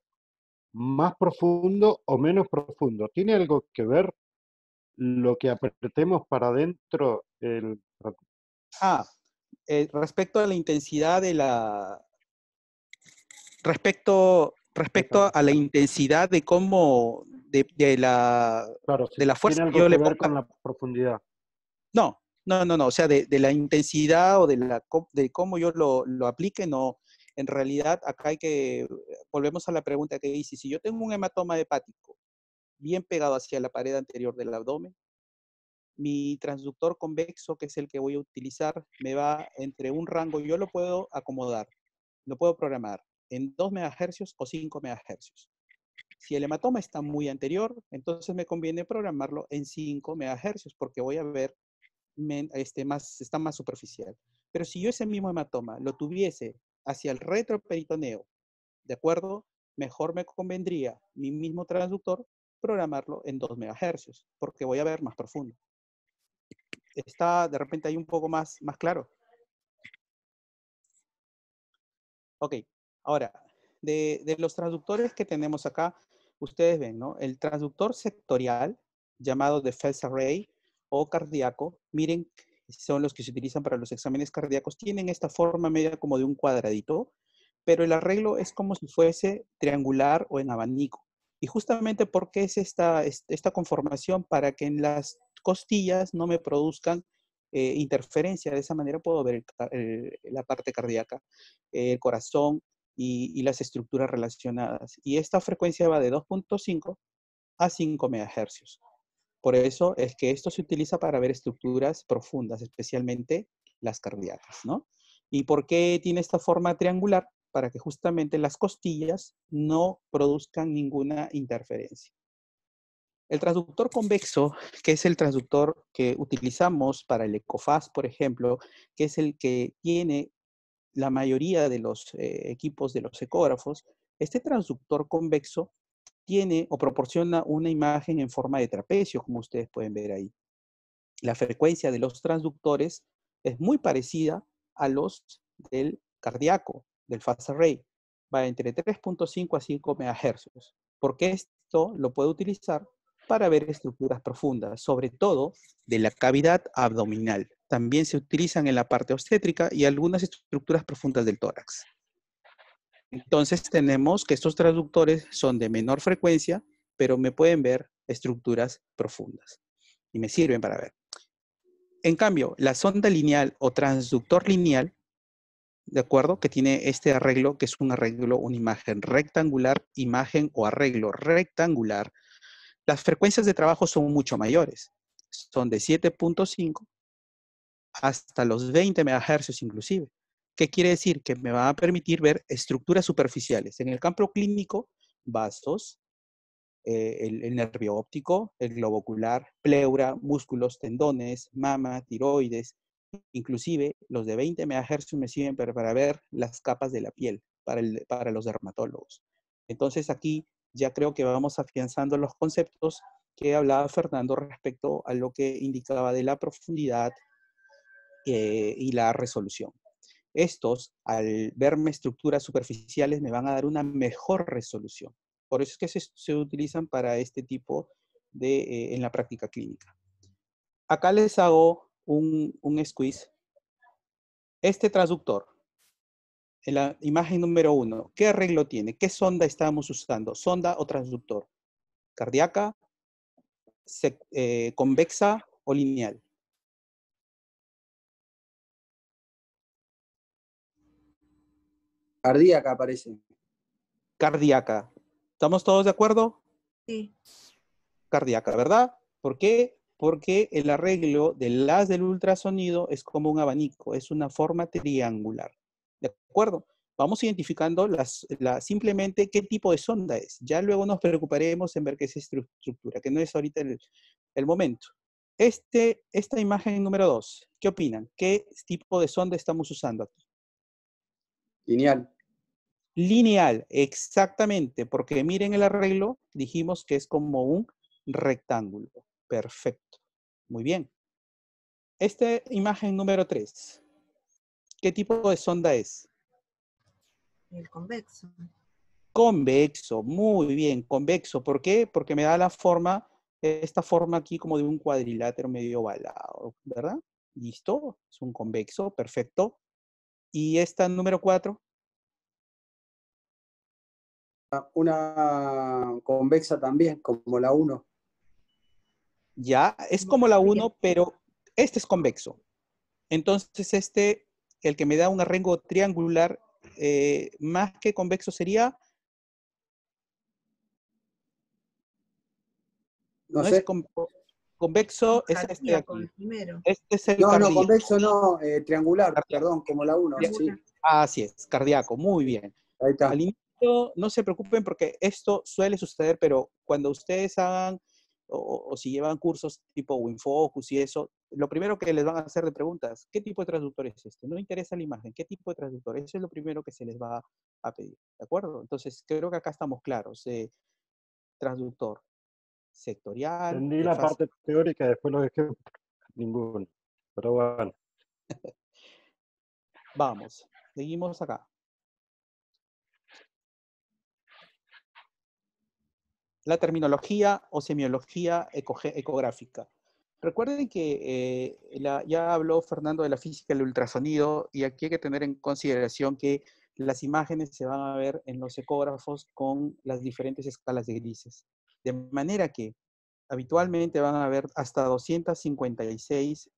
más profundo o menos profundo. ¿Tiene algo que ver lo que apretemos para adentro? Respecto a la intensidad de la... Respecto a la intensidad de cómo, de la fuerza ¿tiene que yo algo que le ver ponga. con la profundidad? No, o sea, de la intensidad o de cómo yo lo aplique, no. En realidad, acá volvemos a la pregunta que hice, si yo tengo un hematoma hepático bien pegado hacia la pared anterior del abdomen, mi transductor convexo, que es el que voy a utilizar, me va entre un rango, yo lo puedo acomodar, lo puedo programar en 2 megahercios o 5 megahercios. Si el hematoma está muy anterior, entonces me conviene programarlo en 5 megahercios porque voy a ver está más superficial. Pero si yo ese mismo hematoma lo tuviese hacia el retroperitoneo, ¿de acuerdo? Mejor me convendría mi mismo transductor programarlo en 2 megahercios porque voy a ver más profundo. Está de repente ahí un poco más claro. Ok, ahora, de los transductores que tenemos acá, ustedes ven, ¿no? El transductor sectorial, llamado de Phase Array o cardíaco, miren, son los que se utilizan para los exámenes cardíacos, tienen esta forma media como de un cuadradito, pero el arreglo es como si fuese triangular o en abanico. Y justamente porque es esta conformación para que en las costillas no me produzcan interferencia. De esa manera puedo ver la parte cardíaca, el corazón y las estructuras relacionadas. Y esta frecuencia va de 2.5 a 5 MHz. Por eso es que esto se utiliza para ver estructuras profundas, especialmente las cardíacas, ¿no? ¿Y por qué tiene esta forma triangular? Para que justamente las costillas no produzcan ninguna interferencia. El transductor convexo, que es el transductor que utilizamos para el ECOFAS, por ejemplo, que es el que tiene la mayoría de los equipos de los ecógrafos, este transductor convexo tiene o proporciona una imagen en forma de trapecio, como ustedes pueden ver ahí. La frecuencia de los transductores es muy parecida a los del cardíaco, del fast array. Va entre 3.5 a 5 MHz, porque esto lo puede utilizar para ver estructuras profundas, sobre todo de la cavidad abdominal. También se utilizan en la parte obstétrica y algunas estructuras profundas del tórax. Entonces tenemos que estos transductores son de menor frecuencia, pero me pueden ver estructuras profundas y me sirven para ver. En cambio, la sonda lineal o transductor lineal, ¿de acuerdo? Que tiene este arreglo, que es un arreglo, una imagen rectangular, imagen o arreglo rectangular, las frecuencias de trabajo son mucho mayores. Son de 7.5 hasta los 20 MHz inclusive. ¿Qué quiere decir? Que me va a permitir ver estructuras superficiales. En el campo clínico, vasos, el nervio óptico, el globo ocular, pleura, músculos, tendones, mama, tiroides, inclusive los de 20 MHz me sirven para ver las capas de la piel, para los dermatólogos. Entonces aquí ya creo que vamos afianzando los conceptos que hablaba Fernando respecto a lo que indicaba de la profundidad y la resolución. Estos, al verme estructuras superficiales, me van a dar una mejor resolución. Por eso es que se utilizan para este tipo en la práctica clínica. Acá les hago un squeeze. Este transductor, en la imagen número 1, ¿qué arreglo tiene? ¿Qué sonda estamos usando? ¿Sonda o transductor? ¿Cardíaca, convexa o lineal? Cardíaca parece. Cardíaca. ¿Estamos todos de acuerdo? Sí. Cardíaca, ¿verdad? ¿Por qué? Porque el arreglo del haz del ultrasonido es como un abanico, es una forma triangular. ¿De acuerdo? Vamos identificando simplemente qué tipo de sonda es. Ya luego nos preocuparemos en ver qué es estructura, que no es ahorita el momento. Esta imagen número 2, ¿qué opinan? ¿Qué tipo de sonda estamos usando aquí? Lineal. Lineal, exactamente, porque miren el arreglo, dijimos que es como un rectángulo. Perfecto. Muy bien. Esta imagen número 3, ¿qué tipo de sonda es? El convexo. Convexo, muy bien, convexo. ¿Por qué? Porque me da esta forma aquí como de un cuadrilátero medio ovalado, ¿verdad? ¿Listo? Es un convexo, perfecto. ¿Y esta número 4? Una convexa también, como la 1. Ya, es como la 1, pero este es convexo. Entonces el que me da un arreglo triangular, más que convexo sería... No No sé. es convexo, es este de aquí. Este es el No, cardíaco. convexo no, triangular, Cardíaco. perdón, como la 1. Sí. Así es, cardíaco, muy bien. Ahí está. Al inicio no se preocupen porque esto suele suceder, pero cuando ustedes hagan o si llevan cursos tipo WinFocus y eso, lo primero que les van a hacer de preguntas, ¿qué tipo de transductor es este? No interesa la imagen, ¿qué tipo de transductor? Eso es lo primero que se les va a pedir, ¿de acuerdo? Entonces, creo que acá estamos claros. Transductor sectorial. Entendí la parte teórica, después lo dejé ninguno. Pero bueno. Vamos, seguimos acá. La terminología o semiología ecográfica. Recuerden que ya habló Fernando de la física del ultrasonido y aquí hay que tener en consideración que las imágenes se van a ver en los ecógrafos con las diferentes escalas de grises. De manera que habitualmente van a haber hasta 256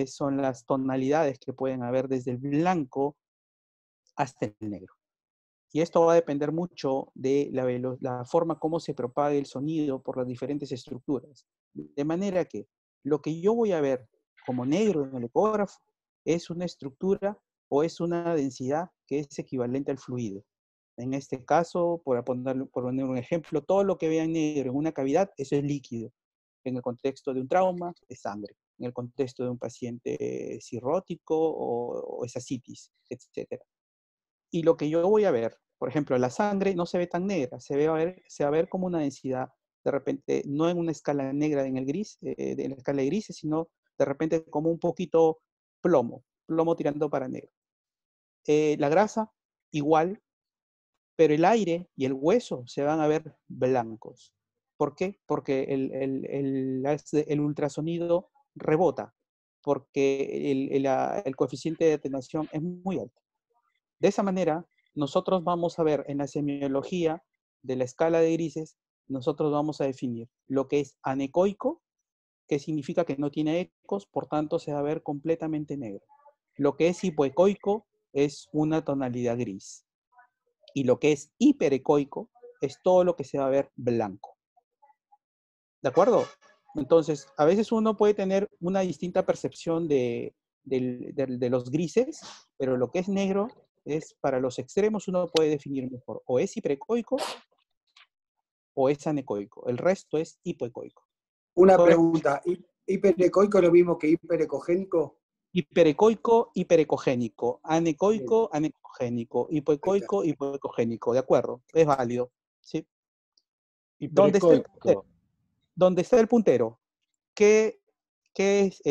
son las tonalidades que pueden haber desde el blanco hasta el negro. Y esto va a depender mucho de la forma como se propague el sonido por las diferentes estructuras. De manera que lo que yo voy a ver como negro en el ecógrafo es una estructura o es una densidad que es equivalente al fluido. En este caso, por poner un ejemplo, todo lo que vean negro en una cavidad, eso es líquido. En el contexto de un trauma, es sangre. En el contexto de un paciente cirrótico o es ascitis, etc. Y lo que yo voy a ver, por ejemplo, la sangre no se ve tan negra, se va a ver como una densidad, de repente, no en una escala negra en el gris, en la escala de grises, sino de repente como un poquito plomo tirando para negro. La grasa, igual, pero el aire y el hueso se van a ver blancos. ¿Por qué? Porque el ultrasonido rebota, porque el coeficiente de atenuación es muy alto. De esa manera, nosotros vamos a ver en la semiología de la escala de grises, nosotros vamos a definir lo que es anecoico, que significa que no tiene ecos, por tanto se va a ver completamente negro. Lo que es hipoecoico es una tonalidad gris. Y lo que es hiperecoico es todo lo que se va a ver blanco. ¿De acuerdo? Entonces, a veces uno puede tener una distinta percepción de los grises, pero lo que es negro es para los extremos uno puede definir mejor. O es hiperecoico o es anecoico. El resto es hipoecoico. Una pregunta, ¿hiperecoico es lo mismo que hiperecogénico? Hiperecoico, hiperecogénico. Anecoico, anecogénico. Hipoecoico, hipoecogénico. ¿De acuerdo? Es válido. ¿Sí? ¿Dónde está el puntero? ¿Dónde está el puntero? ¿Qué es,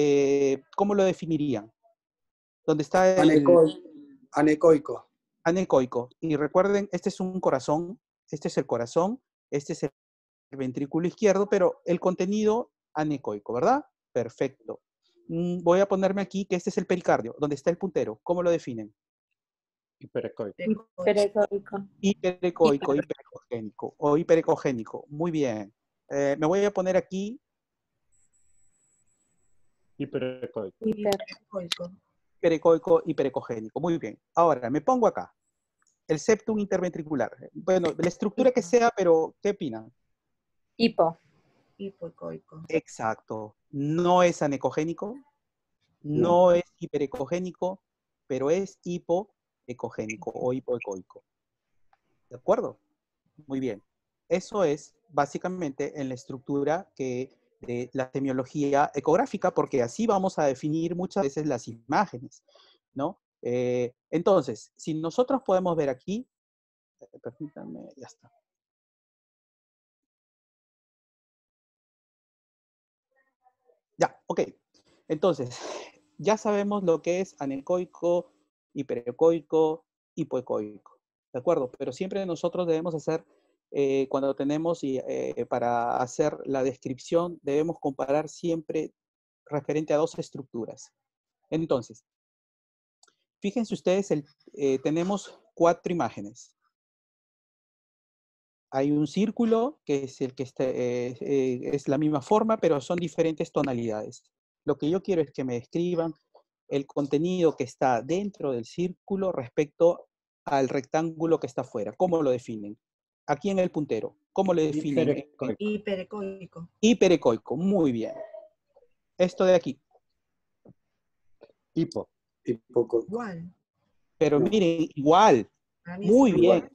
¿cómo lo definirían? ¿Dónde está Anecoico. Anecoico. Y recuerden, este es un corazón, este es el corazón, este es el ventrículo izquierdo, pero el contenido anecoico, ¿verdad? Perfecto. Voy a ponerme aquí que este es el pericardio, donde está el puntero. ¿Cómo lo definen? Hiperecoico. Hiperecoico, hiperecogénico o hiperecogénico. Muy bien. Me voy a poner aquí. Hiperecoico. Hiperecoico, hiperecogénico. Muy bien. Ahora, me pongo acá. El septum interventricular. Bueno, la estructura que sea, pero ¿qué opinan? Hipoecoico. Exacto. No es anecogénico, no es hiperecogénico, pero es hipoecogénico o hipoecoico. ¿De acuerdo? Muy bien. Eso es básicamente en la estructura de la semiología ecográfica, porque así vamos a definir muchas veces las imágenes, ¿no? Entonces, si nosotros podemos ver aquí, permítanme, ya está. Ya, ok. Entonces, ya sabemos lo que es anecoico, hiperecoico, hipoecoico. ¿De acuerdo? Pero siempre nosotros debemos hacer, cuando tenemos, para hacer la descripción, debemos comparar siempre referente a dos estructuras. Entonces, fíjense ustedes, tenemos 4 imágenes. Hay un círculo, que es el que es la misma forma, pero son diferentes tonalidades. Lo que yo quiero es que me describan el contenido que está dentro del círculo respecto al rectángulo que está afuera. ¿Cómo lo definen? Aquí en el puntero. ¿Cómo lo definen? Hiperecoico. Hiperecoico. Muy bien. Esto de aquí. Igual. Pero miren, igual. Muy bien.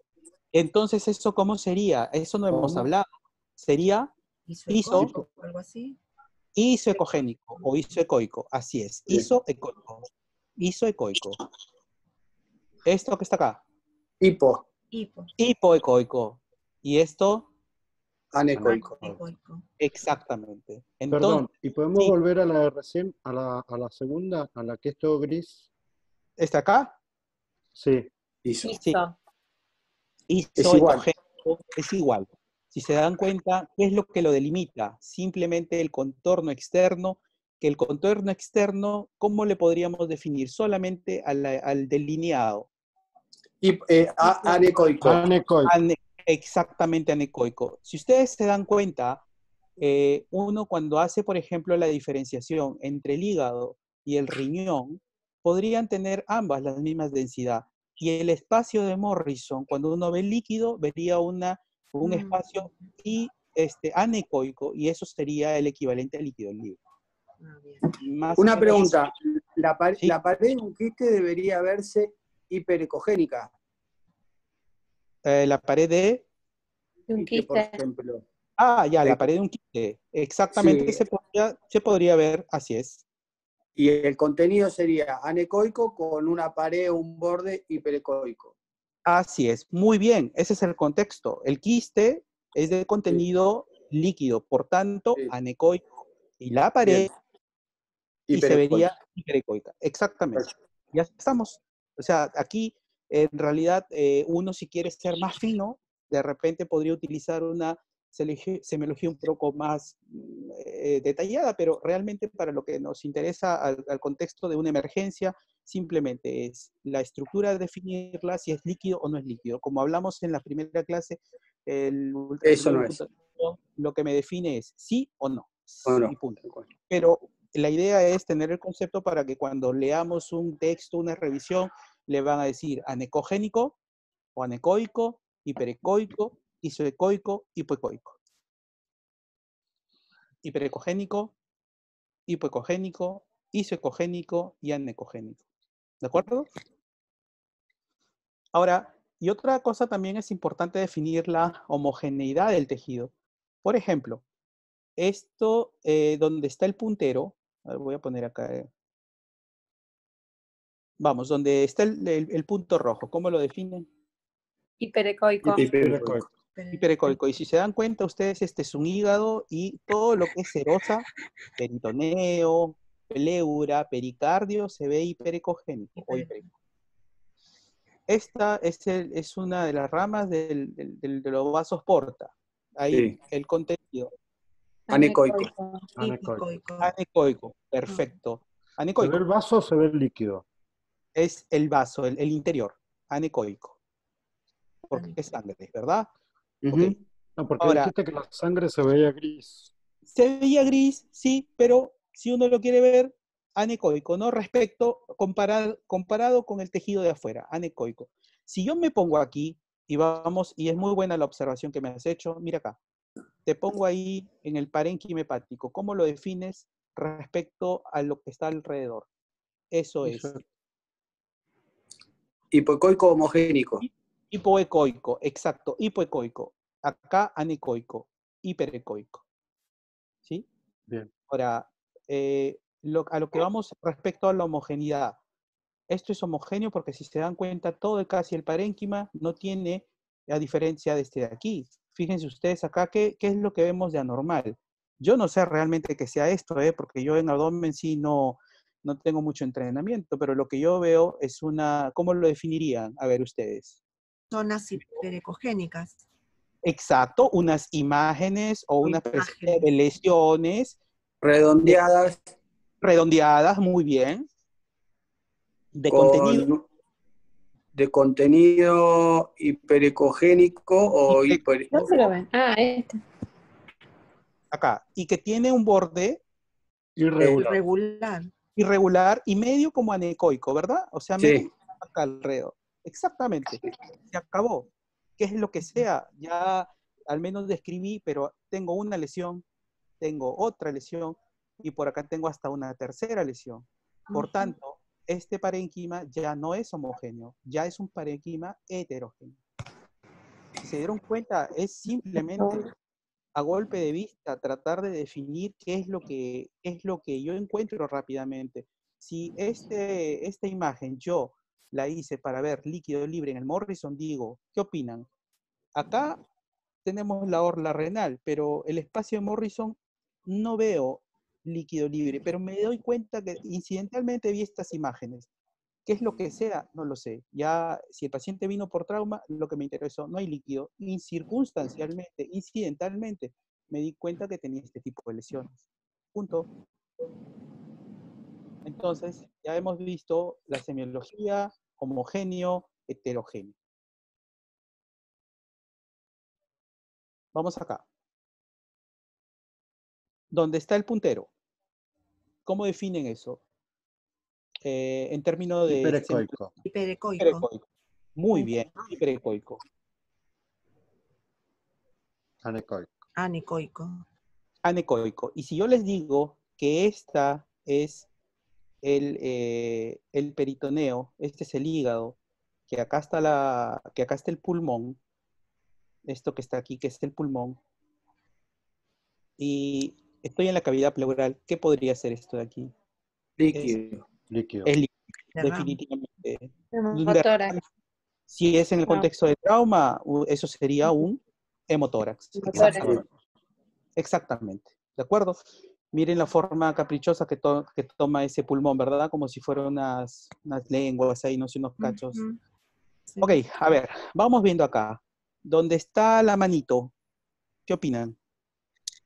Entonces, ¿eso cómo sería? Eso no hemos hablado. Sería algo así. Isoecogénico o isoecoico. Así es. Isoecoico. Isoecoico. Esto que está acá. Hipoecoico. ¿Y esto? Anecoico. Exactamente. Entonces, perdón, ¿y podemos volver a la de recién, a la segunda, a la que es todo gris? ¿Está acá? Sí. Sí. Isoecogénico. Es igual. Si se dan cuenta, ¿qué es lo que lo delimita? Simplemente el contorno externo, que el contorno externo, ¿cómo le podríamos definir? Solamente al delineado. Anecoico. Anecoico. Exactamente anecoico. Si ustedes se dan cuenta, uno cuando hace, por ejemplo, la diferenciación entre el hígado y el riñón, podrían tener ambas la misma densidad. Y el espacio de Morrison, cuando uno ve líquido, vería un espacio anecoico, y eso sería el equivalente al líquido libre. Más Una o menos, pregunta, ¿sí? la pared de un quiste debería verse hiperecogénica. La pared de... Un Quiste, por quiste. ejemplo. ya, la pared de un quiste. Exactamente, Sí. se podría ver, así es. Y el contenido sería anecoico con una pared o un borde hiperecoico. Así es, muy bien, ese es el contexto. El quiste es de contenido líquido, por tanto, Sí. anecoico. Y la pared, y se vería hiperecoica. Exactamente. Perfecto. Ya estamos. O sea, aquí, en realidad, uno si quiere ser más fino, de repente podría utilizar una semiología un poco más detallada, pero realmente para lo que nos interesa al contexto de una emergencia, simplemente es la estructura de definirla, si es líquido o no es líquido. Como hablamos en la primera clase, el Eso ultrasonido no de es. computación, lo que me define es sí o no. ¿O no? Y punto. Pero la idea es tener el concepto para que cuando leamos un texto, una revisión, le van a decir anecogénico o anecoico, hiperecoico, isoecoico, hipoecoico. Hiperecogénico, hipoecogénico, isoecogénico y anecogénico. ¿De acuerdo? Ahora, y otra cosa también es importante definir la homogeneidad del tejido. Por ejemplo, esto donde está el puntero, a ver, voy a poner acá, vamos, donde está el punto rojo, ¿cómo lo definen? Hiperecoico. Hiperecoico. Hiperecoico. Y si se dan cuenta ustedes, este es un hígado y todo lo que es serosa, peritoneo, pleura, pericardio, se ve hiperecogénico o hiperecoico. Esta es una de las ramas de los vasos porta. Ahí Sí. el contenido. Anecoico. Anecoico, perfecto. ¿Se ve Anecoico el vaso o se ve el líquido? es el vaso, el interior, anecoico. Porque es sangre, ¿verdad? Ok. No, porque Ahora, dijiste que la sangre se veía gris. se veía gris, sí, pero si uno lo quiere ver, anecoico, ¿no? Comparado con el tejido de afuera, anecoico. Si yo me pongo aquí, y vamos, y es muy buena la observación que me has hecho, mira acá, te pongo ahí en el parénquima hepático, ¿cómo lo defines respecto a lo que está alrededor? Eso es. Hipoecoico homogénico. Hipoecoico, exacto, hipoecoico. Acá anecoico, hiperecoico. ¿Sí? Bien. Ahora, a lo que vamos respecto a la homogeneidad. Esto es homogéneo porque si se dan cuenta, todo casi el parénquima no tiene, a diferencia de este de aquí. Fíjense ustedes acá, ¿qué es lo que vemos de anormal? Yo no sé realmente que sea esto, porque yo en abdomen sí no tengo mucho entrenamiento, pero lo que yo veo es una, ¿cómo lo definirían? A ver ustedes. Zonas hiperecogénicas. Exacto, unas imágenes o una presencia de lesiones. Redondeadas. Redondeadas, muy bien. De contenido. De contenido hiperecogénico o ¿No se lo ven? este. Acá. Y que tiene un borde irregular. Irregular y medio como anecoico, ¿verdad? O sea, medio Sí. acá alrededor. Exactamente. Se acabó. ¿Qué es lo que sea? Ya al menos describí, pero tengo una lesión, tengo otra lesión y por acá tengo hasta una tercera lesión. Por tanto, este parénquima ya no es homogéneo, ya es un parénquima heterogéneo. Si se dieron cuenta, es simplemente a golpe de vista tratar de definir qué es lo que yo encuentro rápidamente. Si esta imagen yo la hice para ver líquido libre en el Morrison, digo, ¿qué opinan? Acá tenemos la orla renal, pero el espacio de Morrison no veo líquido libre, pero me doy cuenta que incidentalmente vi estas imágenes. ¿Qué es lo que sea? No lo sé. Ya, si el paciente vino por trauma, lo que me interesó, no hay líquido. Y circunstancialmente, incidentalmente, me di cuenta que tenía este tipo de lesiones. Punto. Entonces, ya hemos visto la semiología, homogéneo, heterogéneo. Vamos acá. ¿Dónde está el puntero? ¿Cómo definen eso? En términos de... Hiperecoico. Hiperecoico. Muy bien, hiperecoico. Anecoico. Anecoico. Anecoico. Y si yo les digo que esta es el peritoneo, este es el hígado, que acá está el pulmón, esto que está aquí, que es el pulmón, y estoy en la cavidad pleural, ¿qué podría ser esto de aquí? Líquido. Líquido. Es líquido, Derrame. definitivamente. Hemotórax. Si es en el No. contexto de trauma, eso sería un hemotórax. Hemotórax. Exactamente. ¿De acuerdo? Miren la forma caprichosa que toma ese pulmón, ¿verdad? Como si fueran unas lenguas ahí, no sé, unos cachos. Sí. Ok, a ver, vamos viendo acá. ¿Dónde está la manito? ¿Qué opinan?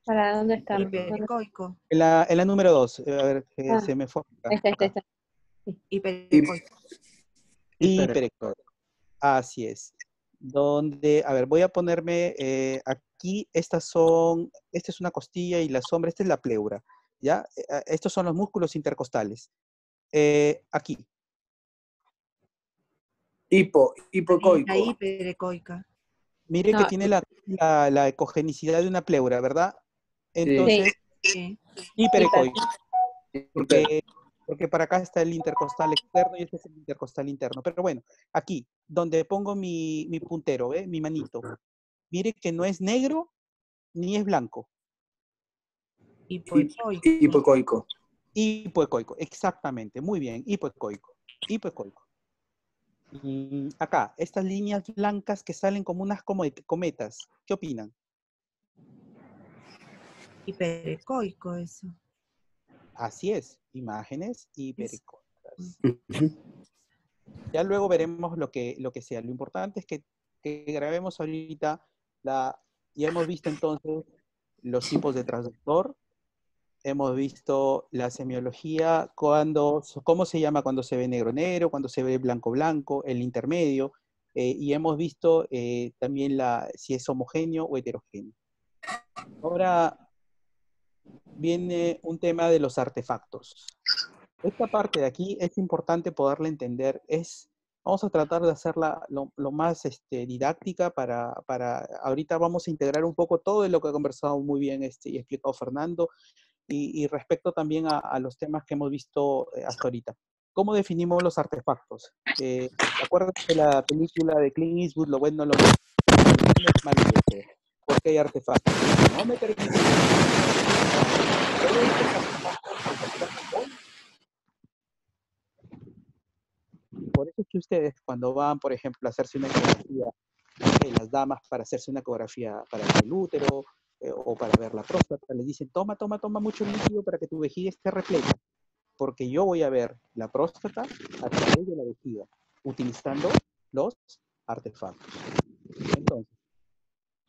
¿Para dónde está? Hiperecoico. En la número 2. A ver, Ah, se me fue acá. Esta. Hiperecoico. Hiperector. Así es. Donde, a ver, voy a ponerme aquí, esta es una costilla y la sombra, esta es la pleura, ¿ya? Estos son los músculos intercostales. Aquí. Hipocoico. La hiperecoica. Mire No, que tiene la ecogenicidad de una pleura, ¿verdad? Entonces, Sí. hiperecoico. Porque para acá está el intercostal externo y este es el intercostal interno. Pero bueno, aquí, donde pongo mi puntero, ¿ve? Mi manito. Mire que no es negro ni es blanco. Hipoecoico. Hipocoico. Hipoecoico, exactamente. Muy bien, hipoecoico. Hipoecoico. Acá, estas líneas blancas que salen como unas cometas. ¿Qué opinan? Hiperecoico, eso. Así es, imágenes hiperecoicas. Ya luego veremos lo que sea. Lo importante es que grabemos ahorita ya hemos visto entonces los tipos de transductor, hemos visto la semiología, cómo se llama cuando se ve negro, cuando se ve blanco, el intermedio, y hemos visto también si es homogéneo o heterogéneo. Ahora viene un tema de los artefactos. Esta parte de aquí es importante poderla entender. Vamos a tratar de hacerla lo más didáctica ahorita vamos a integrar un poco todo de lo que ha conversado muy bien y explicado Fernando y respecto también a los temas que hemos visto hasta ahorita. ¿Cómo definimos los artefactos? ¿Acuerdan de la película de Clint Eastwood, Lo bueno, lo malo? ¿Por qué hay artefactos? No me permiten. Por eso es que ustedes cuando van, por ejemplo, a hacerse una ecografía, las damas para hacerse una ecografía para el útero o para ver la próstata, les dicen, toma mucho líquido para que tu vejiga esté repleta, porque yo voy a ver la próstata a través de la vejiga, utilizando los artefactos. Entonces,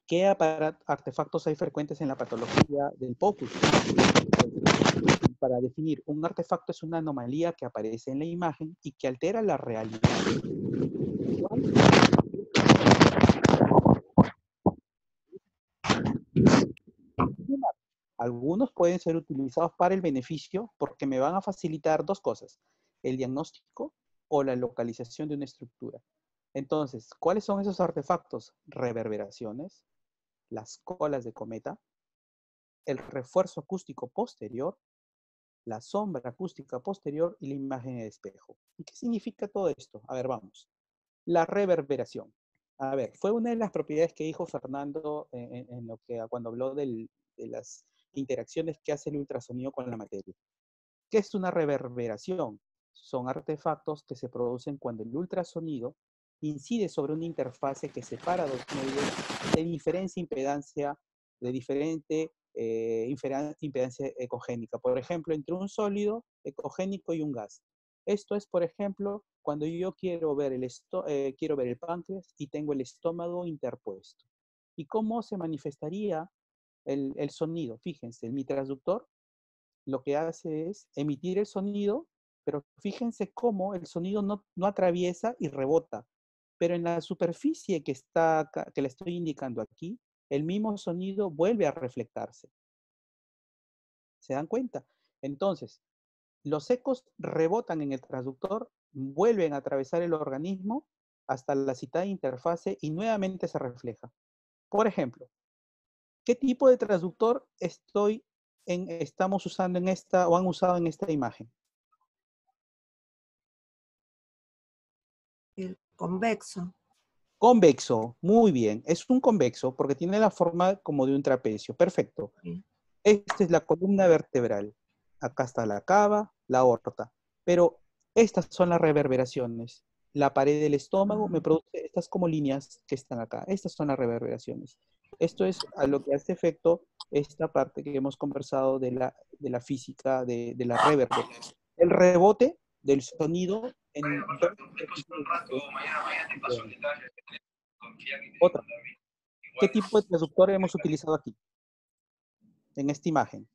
¿qué artefactos hay frecuentes en la patología del POCUS? Para definir, un artefacto es una anomalía que aparece en la imagen y que altera la realidad. Algunos pueden ser utilizados para el beneficio porque me van a facilitar dos cosas, el diagnóstico o la localización de una estructura. Entonces, ¿cuáles son esos artefactos? Reverberaciones, las colas de cometa, el refuerzo acústico posterior, la sombra acústica posterior y la imagen de espejo. ¿Y qué significa todo esto? A ver, vamos. La reverberación. A ver, fue una de las propiedades que dijo Fernando cuando habló de las interacciones que hace el ultrasonido con la materia. ¿Qué es una reverberación? Son artefactos que se producen cuando el ultrasonido incide sobre una interfase que separa dos medios de diferente impedancia ecogénica. Por ejemplo, entre un sólido ecogénico y un gas. Esto es, por ejemplo, cuando yo quiero ver el páncreas y tengo el estómago interpuesto. ¿Y cómo se manifestaría el sonido? Fíjense, mi transductor lo que hace es emitir el sonido, pero fíjense cómo el sonido no atraviesa y rebota. pero en la superficie que está acá, que le estoy indicando aquí, el mismo sonido vuelve a reflectarse. ¿Se dan cuenta? Entonces, los ecos rebotan en el transductor, vuelven a atravesar el organismo hasta la citada interfase y nuevamente se refleja. Por ejemplo, ¿qué tipo de transductor estamos usando en esta o han usado en esta imagen? El convexo. Convexo, muy bien. Es un convexo porque tiene la forma como de un trapecio. Perfecto. Sí. Esta es la columna vertebral. Acá está la cava, la aorta. Pero estas son las reverberaciones. La pared del estómago me produce estas como líneas que están acá. Estas son las reverberaciones. Esto es a lo que hace efecto esta parte que hemos conversado de la física de la reverberación. El rebote del sonido en otra. ¿Qué tipo de transductor hemos utilizado aquí? En esta imagen.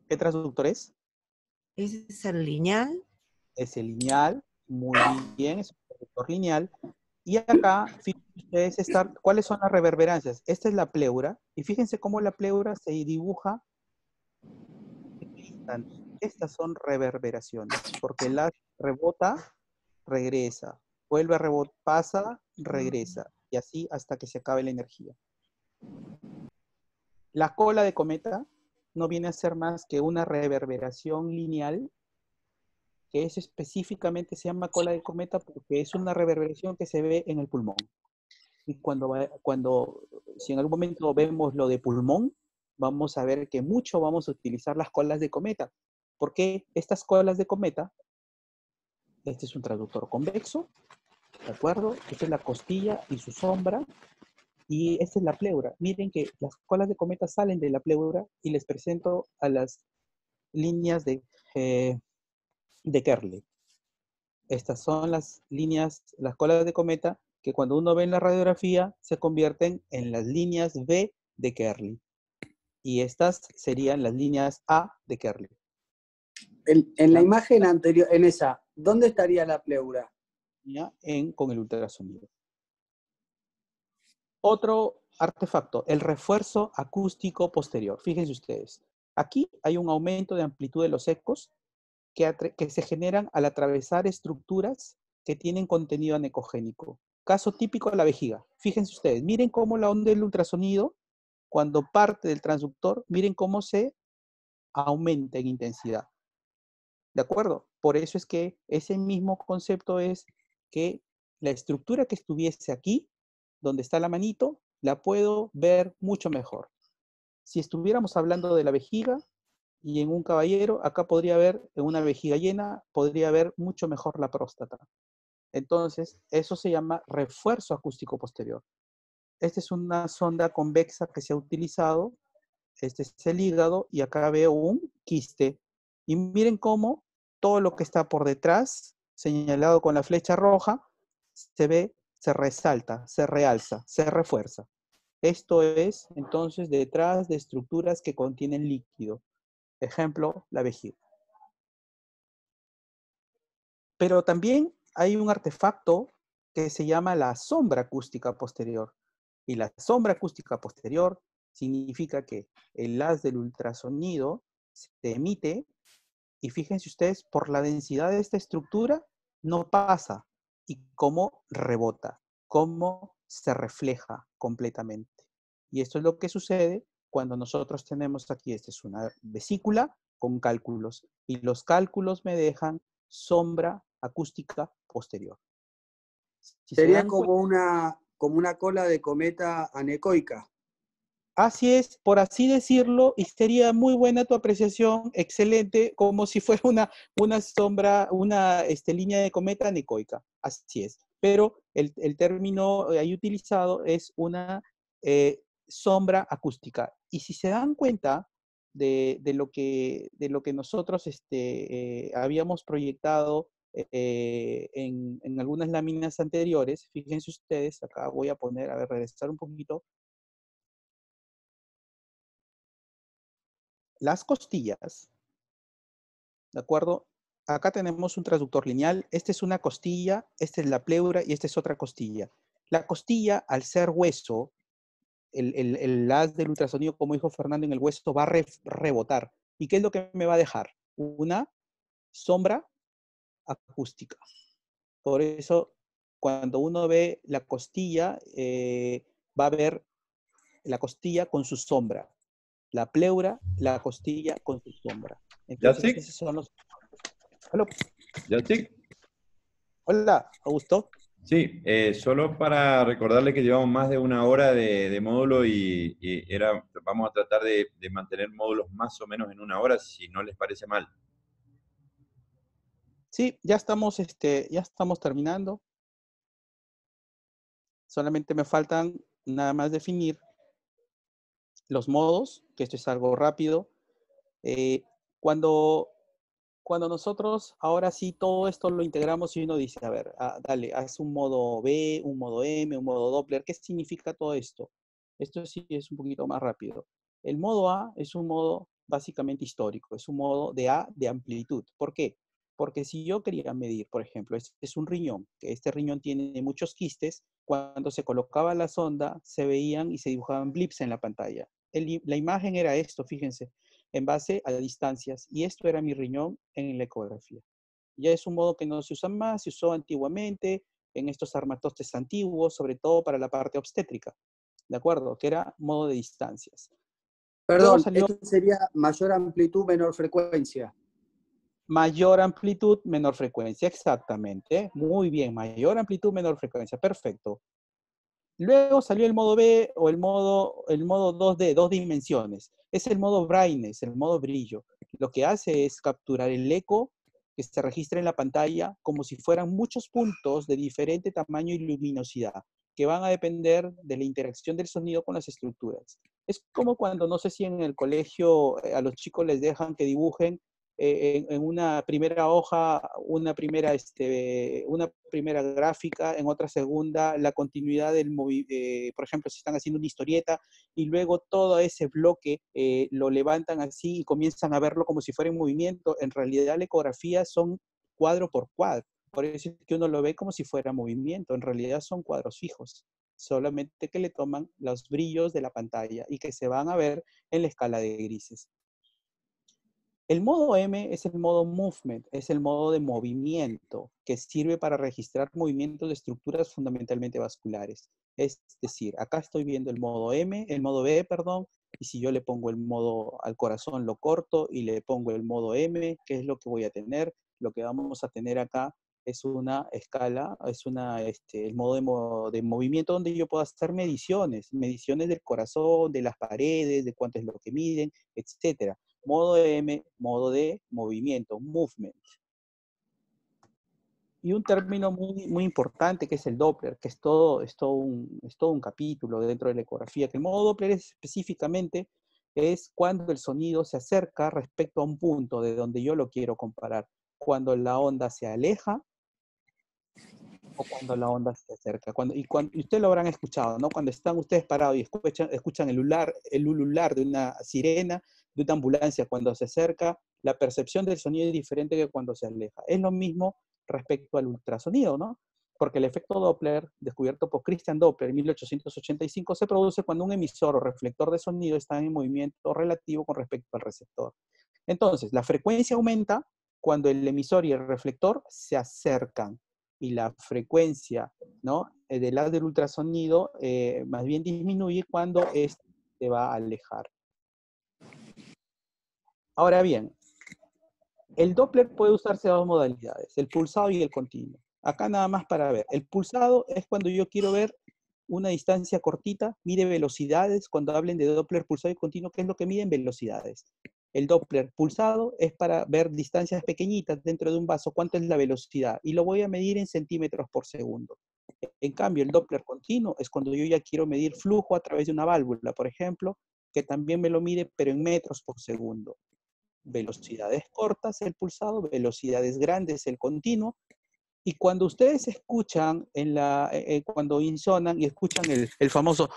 ¿Qué transductor es? ¿Ese es el lineal? Es el lineal, muy bien, es un transductor lineal. Y acá, fíjense ustedes, ¿cuáles son las reverberancias? Esta es la pleura, y fíjense cómo la pleura se dibuja. Estas son reverberaciones, porque la rebota, regresa, vuelve a rebotar, pasa, regresa, y así hasta que se acabe la energía. La cola de cometa no viene a ser más que una reverberación lineal, que es específicamente, se llama cola de cometa porque es una reverberación que se ve en el pulmón. Y si en algún momento vemos lo de pulmón, vamos a ver que mucho vamos a utilizar las colas de cometa. ¿Por qué estas colas de cometa? Este es un traductor convexo, ¿de acuerdo? Esta es la costilla y su sombra. Y esta es la pleura. Miren que las colas de cometa salen de la pleura y les presento a las líneas de Kerley. Estas son las líneas, las colas de cometa, que cuando uno ve en la radiografía se convierten en las líneas B de Kerley. Y estas serían las líneas A de Kerley. En la imagen anterior, en esa, ¿dónde estaría la pleura? Con el ultrasonido. Otro artefacto, el refuerzo acústico posterior. Fíjense ustedes, aquí hay un aumento de amplitud de los ecos que se generan al atravesar estructuras que tienen contenido anecogénico. Caso típico de la vejiga. Fíjense ustedes, miren cómo la onda del ultrasonido, cuando parte del transductor, miren cómo se aumenta en intensidad. ¿De acuerdo? Por eso es que ese mismo concepto es que la estructura que estuviese aquí, donde está la manito, la puedo ver mucho mejor. Si estuviéramos hablando de la vejiga y en un caballero, acá podría haber, en una vejiga llena, podría ver mucho mejor la próstata. Entonces, eso se llama refuerzo acústico posterior. Esta es una sonda convexa que se ha utilizado. Este es el hígado y acá veo un quiste. Y miren cómo todo lo que está por detrás, señalado con la flecha roja, se ve, se resalta, se realza, se refuerza. Esto es, entonces, detrás de estructuras que contienen líquido. Ejemplo, la vejiga. Pero también hay un artefacto que se llama la sombra acústica posterior. Y la sombra acústica posterior significa que el haz del ultrasonido se emite y fíjense ustedes, por la densidad de esta estructura, no pasa. Y cómo rebota, cómo se refleja completamente. Y esto es lo que sucede cuando nosotros tenemos aquí, esta es una vesícula con cálculos. Y los cálculos me dejan sombra acústica posterior. Si Sería como una cola de cometa anecoica. Así es, por así decirlo, y sería muy buena tu apreciación, excelente, como si fuera una sombra, una línea de cometa anecoica. Así es. Pero el término ahí utilizado es una sombra acústica. Y si se dan cuenta de lo que nosotros habíamos proyectado en algunas láminas anteriores, fíjense ustedes, acá voy a poner, a ver, regresar un poquito. Las costillas ¿de acuerdo? Acá tenemos un transductor lineal, esta es una costilla, esta es la pleura y esta es otra costilla. La costilla, al ser hueso, el haz del ultrasonido, como dijo Fernando, en el hueso va a rebotar. ¿Y qué es lo que me va a dejar? Una sombra acústica. Por eso, cuando uno ve la costilla, va a ver la costilla con su sombra. La pleura, la costilla con su sombra. Entonces, ¿Yacik? esos son los... Hola, ¿Yacik? hola, Augusto. Sí, solo para recordarle que llevamos más de una hora de módulo vamos a tratar de mantener módulos más o menos en una hora, si no les parece mal. Sí, ya estamos terminando. Solamente me faltan nada más definir los modos, que esto es algo rápido. Cuando nosotros ahora sí todo esto lo integramos y uno dice, a ver, dale, haz un modo B, un modo M, un modo Doppler. ¿Qué significa todo esto? Esto sí es un poquito más rápido. El modo A es un modo básicamente histórico, es un modo de A de amplitud. ¿Por qué? Porque si yo quería medir, por ejemplo, es un riñón, que este riñón tiene muchos quistes, cuando se colocaba la sonda se veían y se dibujaban blips en la pantalla. La imagen era esto, fíjense, en base a distancias, y esto era mi riñón en la ecografía. Ya es un modo que no se usa más, se usó antiguamente en estos armatostes antiguos, sobre todo para la parte obstétrica, ¿de acuerdo? Que era modo de distancias. Luego Perdón, salió esto sería mayor amplitud, menor frecuencia. mayor amplitud, menor frecuencia, exactamente. Muy bien, mayor amplitud, menor frecuencia, perfecto. Luego salió el modo B o el modo 2D, dos dimensiones. Es el modo brightness, el modo brillo. Lo que hace es capturar el eco que se registra en la pantalla como si fueran muchos puntos de diferente tamaño y luminosidad, que van a depender de la interacción del sonido con las estructuras. Es como cuando, no sé si en el colegio a los chicos les dejan que dibujen en una primera hoja, una primera gráfica, en otra segunda, la continuidad del por ejemplo, si están haciendo una historieta, y luego todo ese bloque lo levantan así y comienzan a verlo como si fuera en movimiento. En realidad la ecografía son cuadro por cuadro. Por eso es que uno lo ve como si fuera movimiento. En realidad son cuadros fijos, solamente que le toman los brillos de la pantalla y que se van a ver en la escala de grises. El modo M es el modo movement, es el modo de movimiento que sirve para registrar movimientos de estructuras fundamentalmente vasculares. Es decir, acá estoy viendo el modo B, perdón, y si yo le pongo el modo al corazón lo corto y le pongo el modo M, ¿qué es lo que voy a tener? Lo que vamos a tener acá es una escala, es el modo de movimiento donde yo puedo hacer mediciones del corazón, de las paredes, de cuánto es lo que miden, etcétera. Modo M, modo D, movimiento, movement. Y un término muy, muy importante que es el Doppler, que es todo un capítulo dentro de la ecografía, que el modo Doppler específicamente es cuando el sonido se acerca respecto a un punto de donde yo lo quiero comparar. Cuando la onda se aleja o cuando la onda se acerca. Y ustedes lo habrán escuchado, ¿no? Cuando están ustedes parados y escuchan el ulular de una sirena, de una ambulancia cuando se acerca, la percepción del sonido es diferente que cuando se aleja. Es lo mismo respecto al ultrasonido, ¿no? Porque el efecto Doppler, descubierto por Christian Doppler en 1885, se produce cuando un emisor o reflector de sonido está en movimiento relativo con respecto al receptor. Entonces, la frecuencia aumenta cuando el emisor y el reflector se acercan, y la frecuencia, ¿no?, del haz del ultrasonido más bien disminuye cuando éste se va a alejar. Ahora bien, el Doppler puede usarse de dos modalidades, el pulsado y el continuo. Acá nada más para ver. El pulsado es cuando yo quiero ver una distancia cortita, mide velocidades. Cuando hablen de Doppler pulsado y continuo, ¿qué es lo que miden? Velocidades. El Doppler pulsado es para ver distancias pequeñitas dentro de un vaso, cuánto es la velocidad, y lo voy a medir en centímetros por segundo. En cambio, el Doppler continuo es cuando yo ya quiero medir flujo a través de una válvula, por ejemplo, que también me lo mide, pero en metros por segundo. Velocidades cortas el pulsado, velocidades grandes el continuo. Y cuando ustedes escuchan, cuando insonan y escuchan el famoso,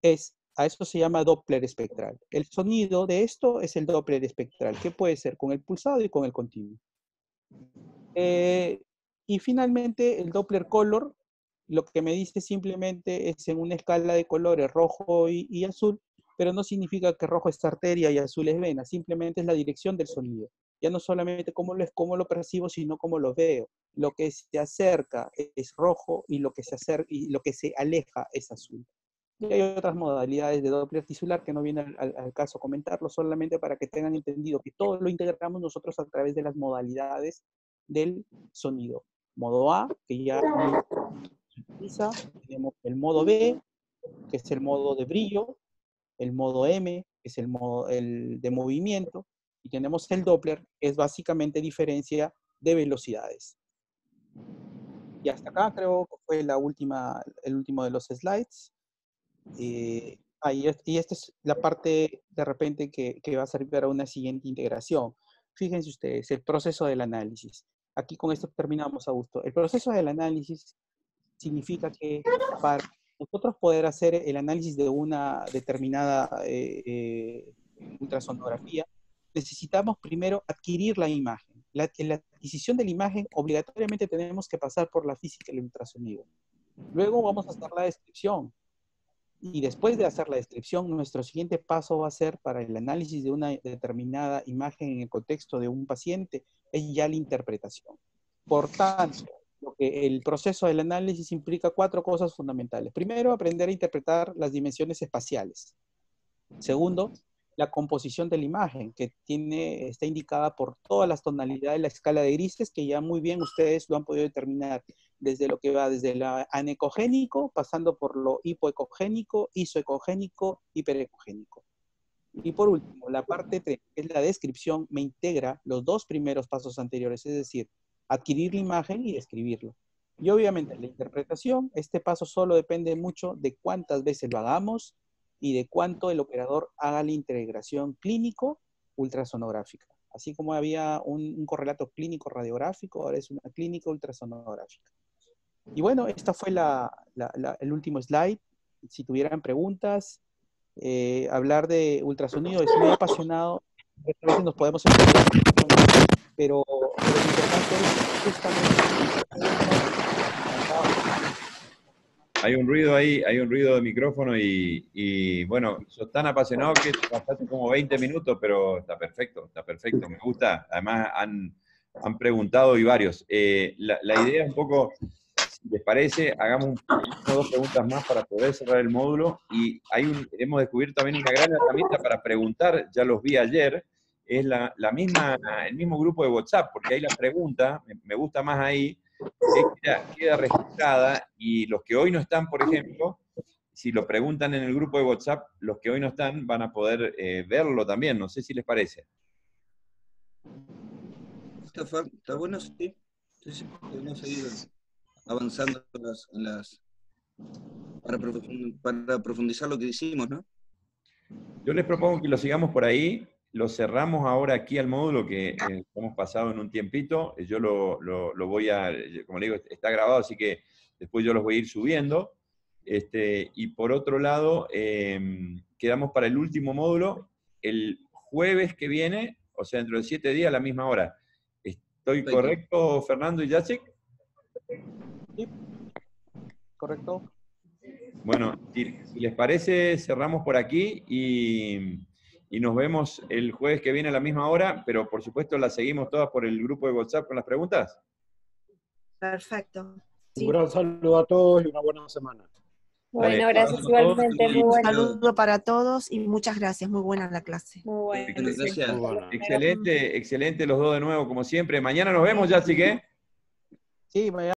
es A eso se llama Doppler espectral. El sonido de esto es el Doppler espectral, que puede ser con el pulsado y con el continuo. Y finalmente el Doppler color, lo que me dice simplemente es en una escala de colores rojo y azul, pero no significa que rojo es arteria y azul es vena, simplemente es la dirección del sonido. Ya no solamente cómo lo percibo, sino cómo lo veo. Lo que se acerca es rojo y lo que se aleja es azul. Y hay otras modalidades de Doppler tisular que no viene al caso comentarlo, solamente para que tengan entendido que todo lo integramos nosotros a través de las modalidades del sonido. Modo A, que ya se utiliza, tenemos el modo B, que es el modo de brillo, el modo M, que es el modo de movimiento, y tenemos el Doppler, que es básicamente diferencia de velocidades. Y hasta acá creo que fue el último de los slides. Y esta es la parte de repente que va a servir para una siguiente integración. Fíjense ustedes, el proceso del análisis. Aquí con esto terminamos, Augusto. El proceso del análisis significa que para nosotros poder hacer el análisis de una determinada ultrasonografía, necesitamos primero adquirir la imagen. La adquisición de la imagen, obligatoriamente tenemos que pasar por la física del ultrasonido. Luego vamos a hacer la descripción. Y después de hacer la descripción, nuestro siguiente paso va a ser para el análisis de una determinada imagen en el contexto de un paciente, es ya la interpretación. Por tanto, el proceso del análisis implica 4 cosas fundamentales. Primero, aprender a interpretar las dimensiones espaciales. Segundo, la composición de la imagen, que está indicada por todas las tonalidades de la escala de grises, que ya muy bien ustedes lo han podido determinar, desde lo que va desde lo anecogénico, pasando por lo hipoecogénico, isoecogénico, hiperecogénico. Y por último, la parte 3, que es la descripción, me integra los 2 primeros pasos anteriores, es decir, adquirir la imagen y describirlo. Y obviamente la interpretación, este paso solo depende mucho de cuántas veces lo hagamos y de cuánto el operador haga la integración clínico-ultrasonográfica. Así como había un correlato clínico-radiográfico, ahora es una clínica ultrasonográfica. Y bueno, esta fue el último slide. Si tuvieran preguntas, hablar de ultrasonido es muy apasionado. A veces nos podemos entender, pero lo importante es justamente... Hay un ruido ahí, hay un ruido de micrófono y bueno, sos tan apasionado que pasaste como 20 minutos, pero está perfecto, me gusta. Además han preguntado y varios. La idea es un poco, si les parece, hagamos 1 o 2 preguntas más para poder cerrar el módulo y hemos descubierto también una gran herramienta para preguntar, ya los vi ayer, es el mismo grupo de WhatsApp, porque ahí la pregunta, me gusta más ahí, queda registrada y los que hoy no están, por ejemplo, si lo preguntan en el grupo de WhatsApp, los que hoy no están van a poder verlo también. No sé si les parece. Está bueno, sí. Podemos seguir avanzando para profundizar lo que hicimos, ¿no? Yo les propongo que lo sigamos por ahí. Lo cerramos ahora aquí al módulo que hemos pasado en un tiempito. Yo lo voy a, como le digo, está grabado, así que después yo los voy a ir subiendo. Y por otro lado, quedamos para el último módulo el jueves que viene, o sea, dentro de 7 días a la misma hora. ¿Estoy correcto, Fernando y Jacek? Sí, correcto. Bueno, si les parece, cerramos por aquí y nos vemos el jueves que viene a la misma hora, pero por supuesto las seguimos todas por el grupo de WhatsApp con las preguntas. Perfecto. Sí. Un gran saludo a todos y una buena semana. Bueno, gracias igualmente. Muy Un bueno. saludo para todos y muchas gracias. Muy buena la clase. Muy bueno. Gracias. Excelente los 2 de nuevo, como siempre. Mañana nos vemos, ya, así que. Sí, mañana.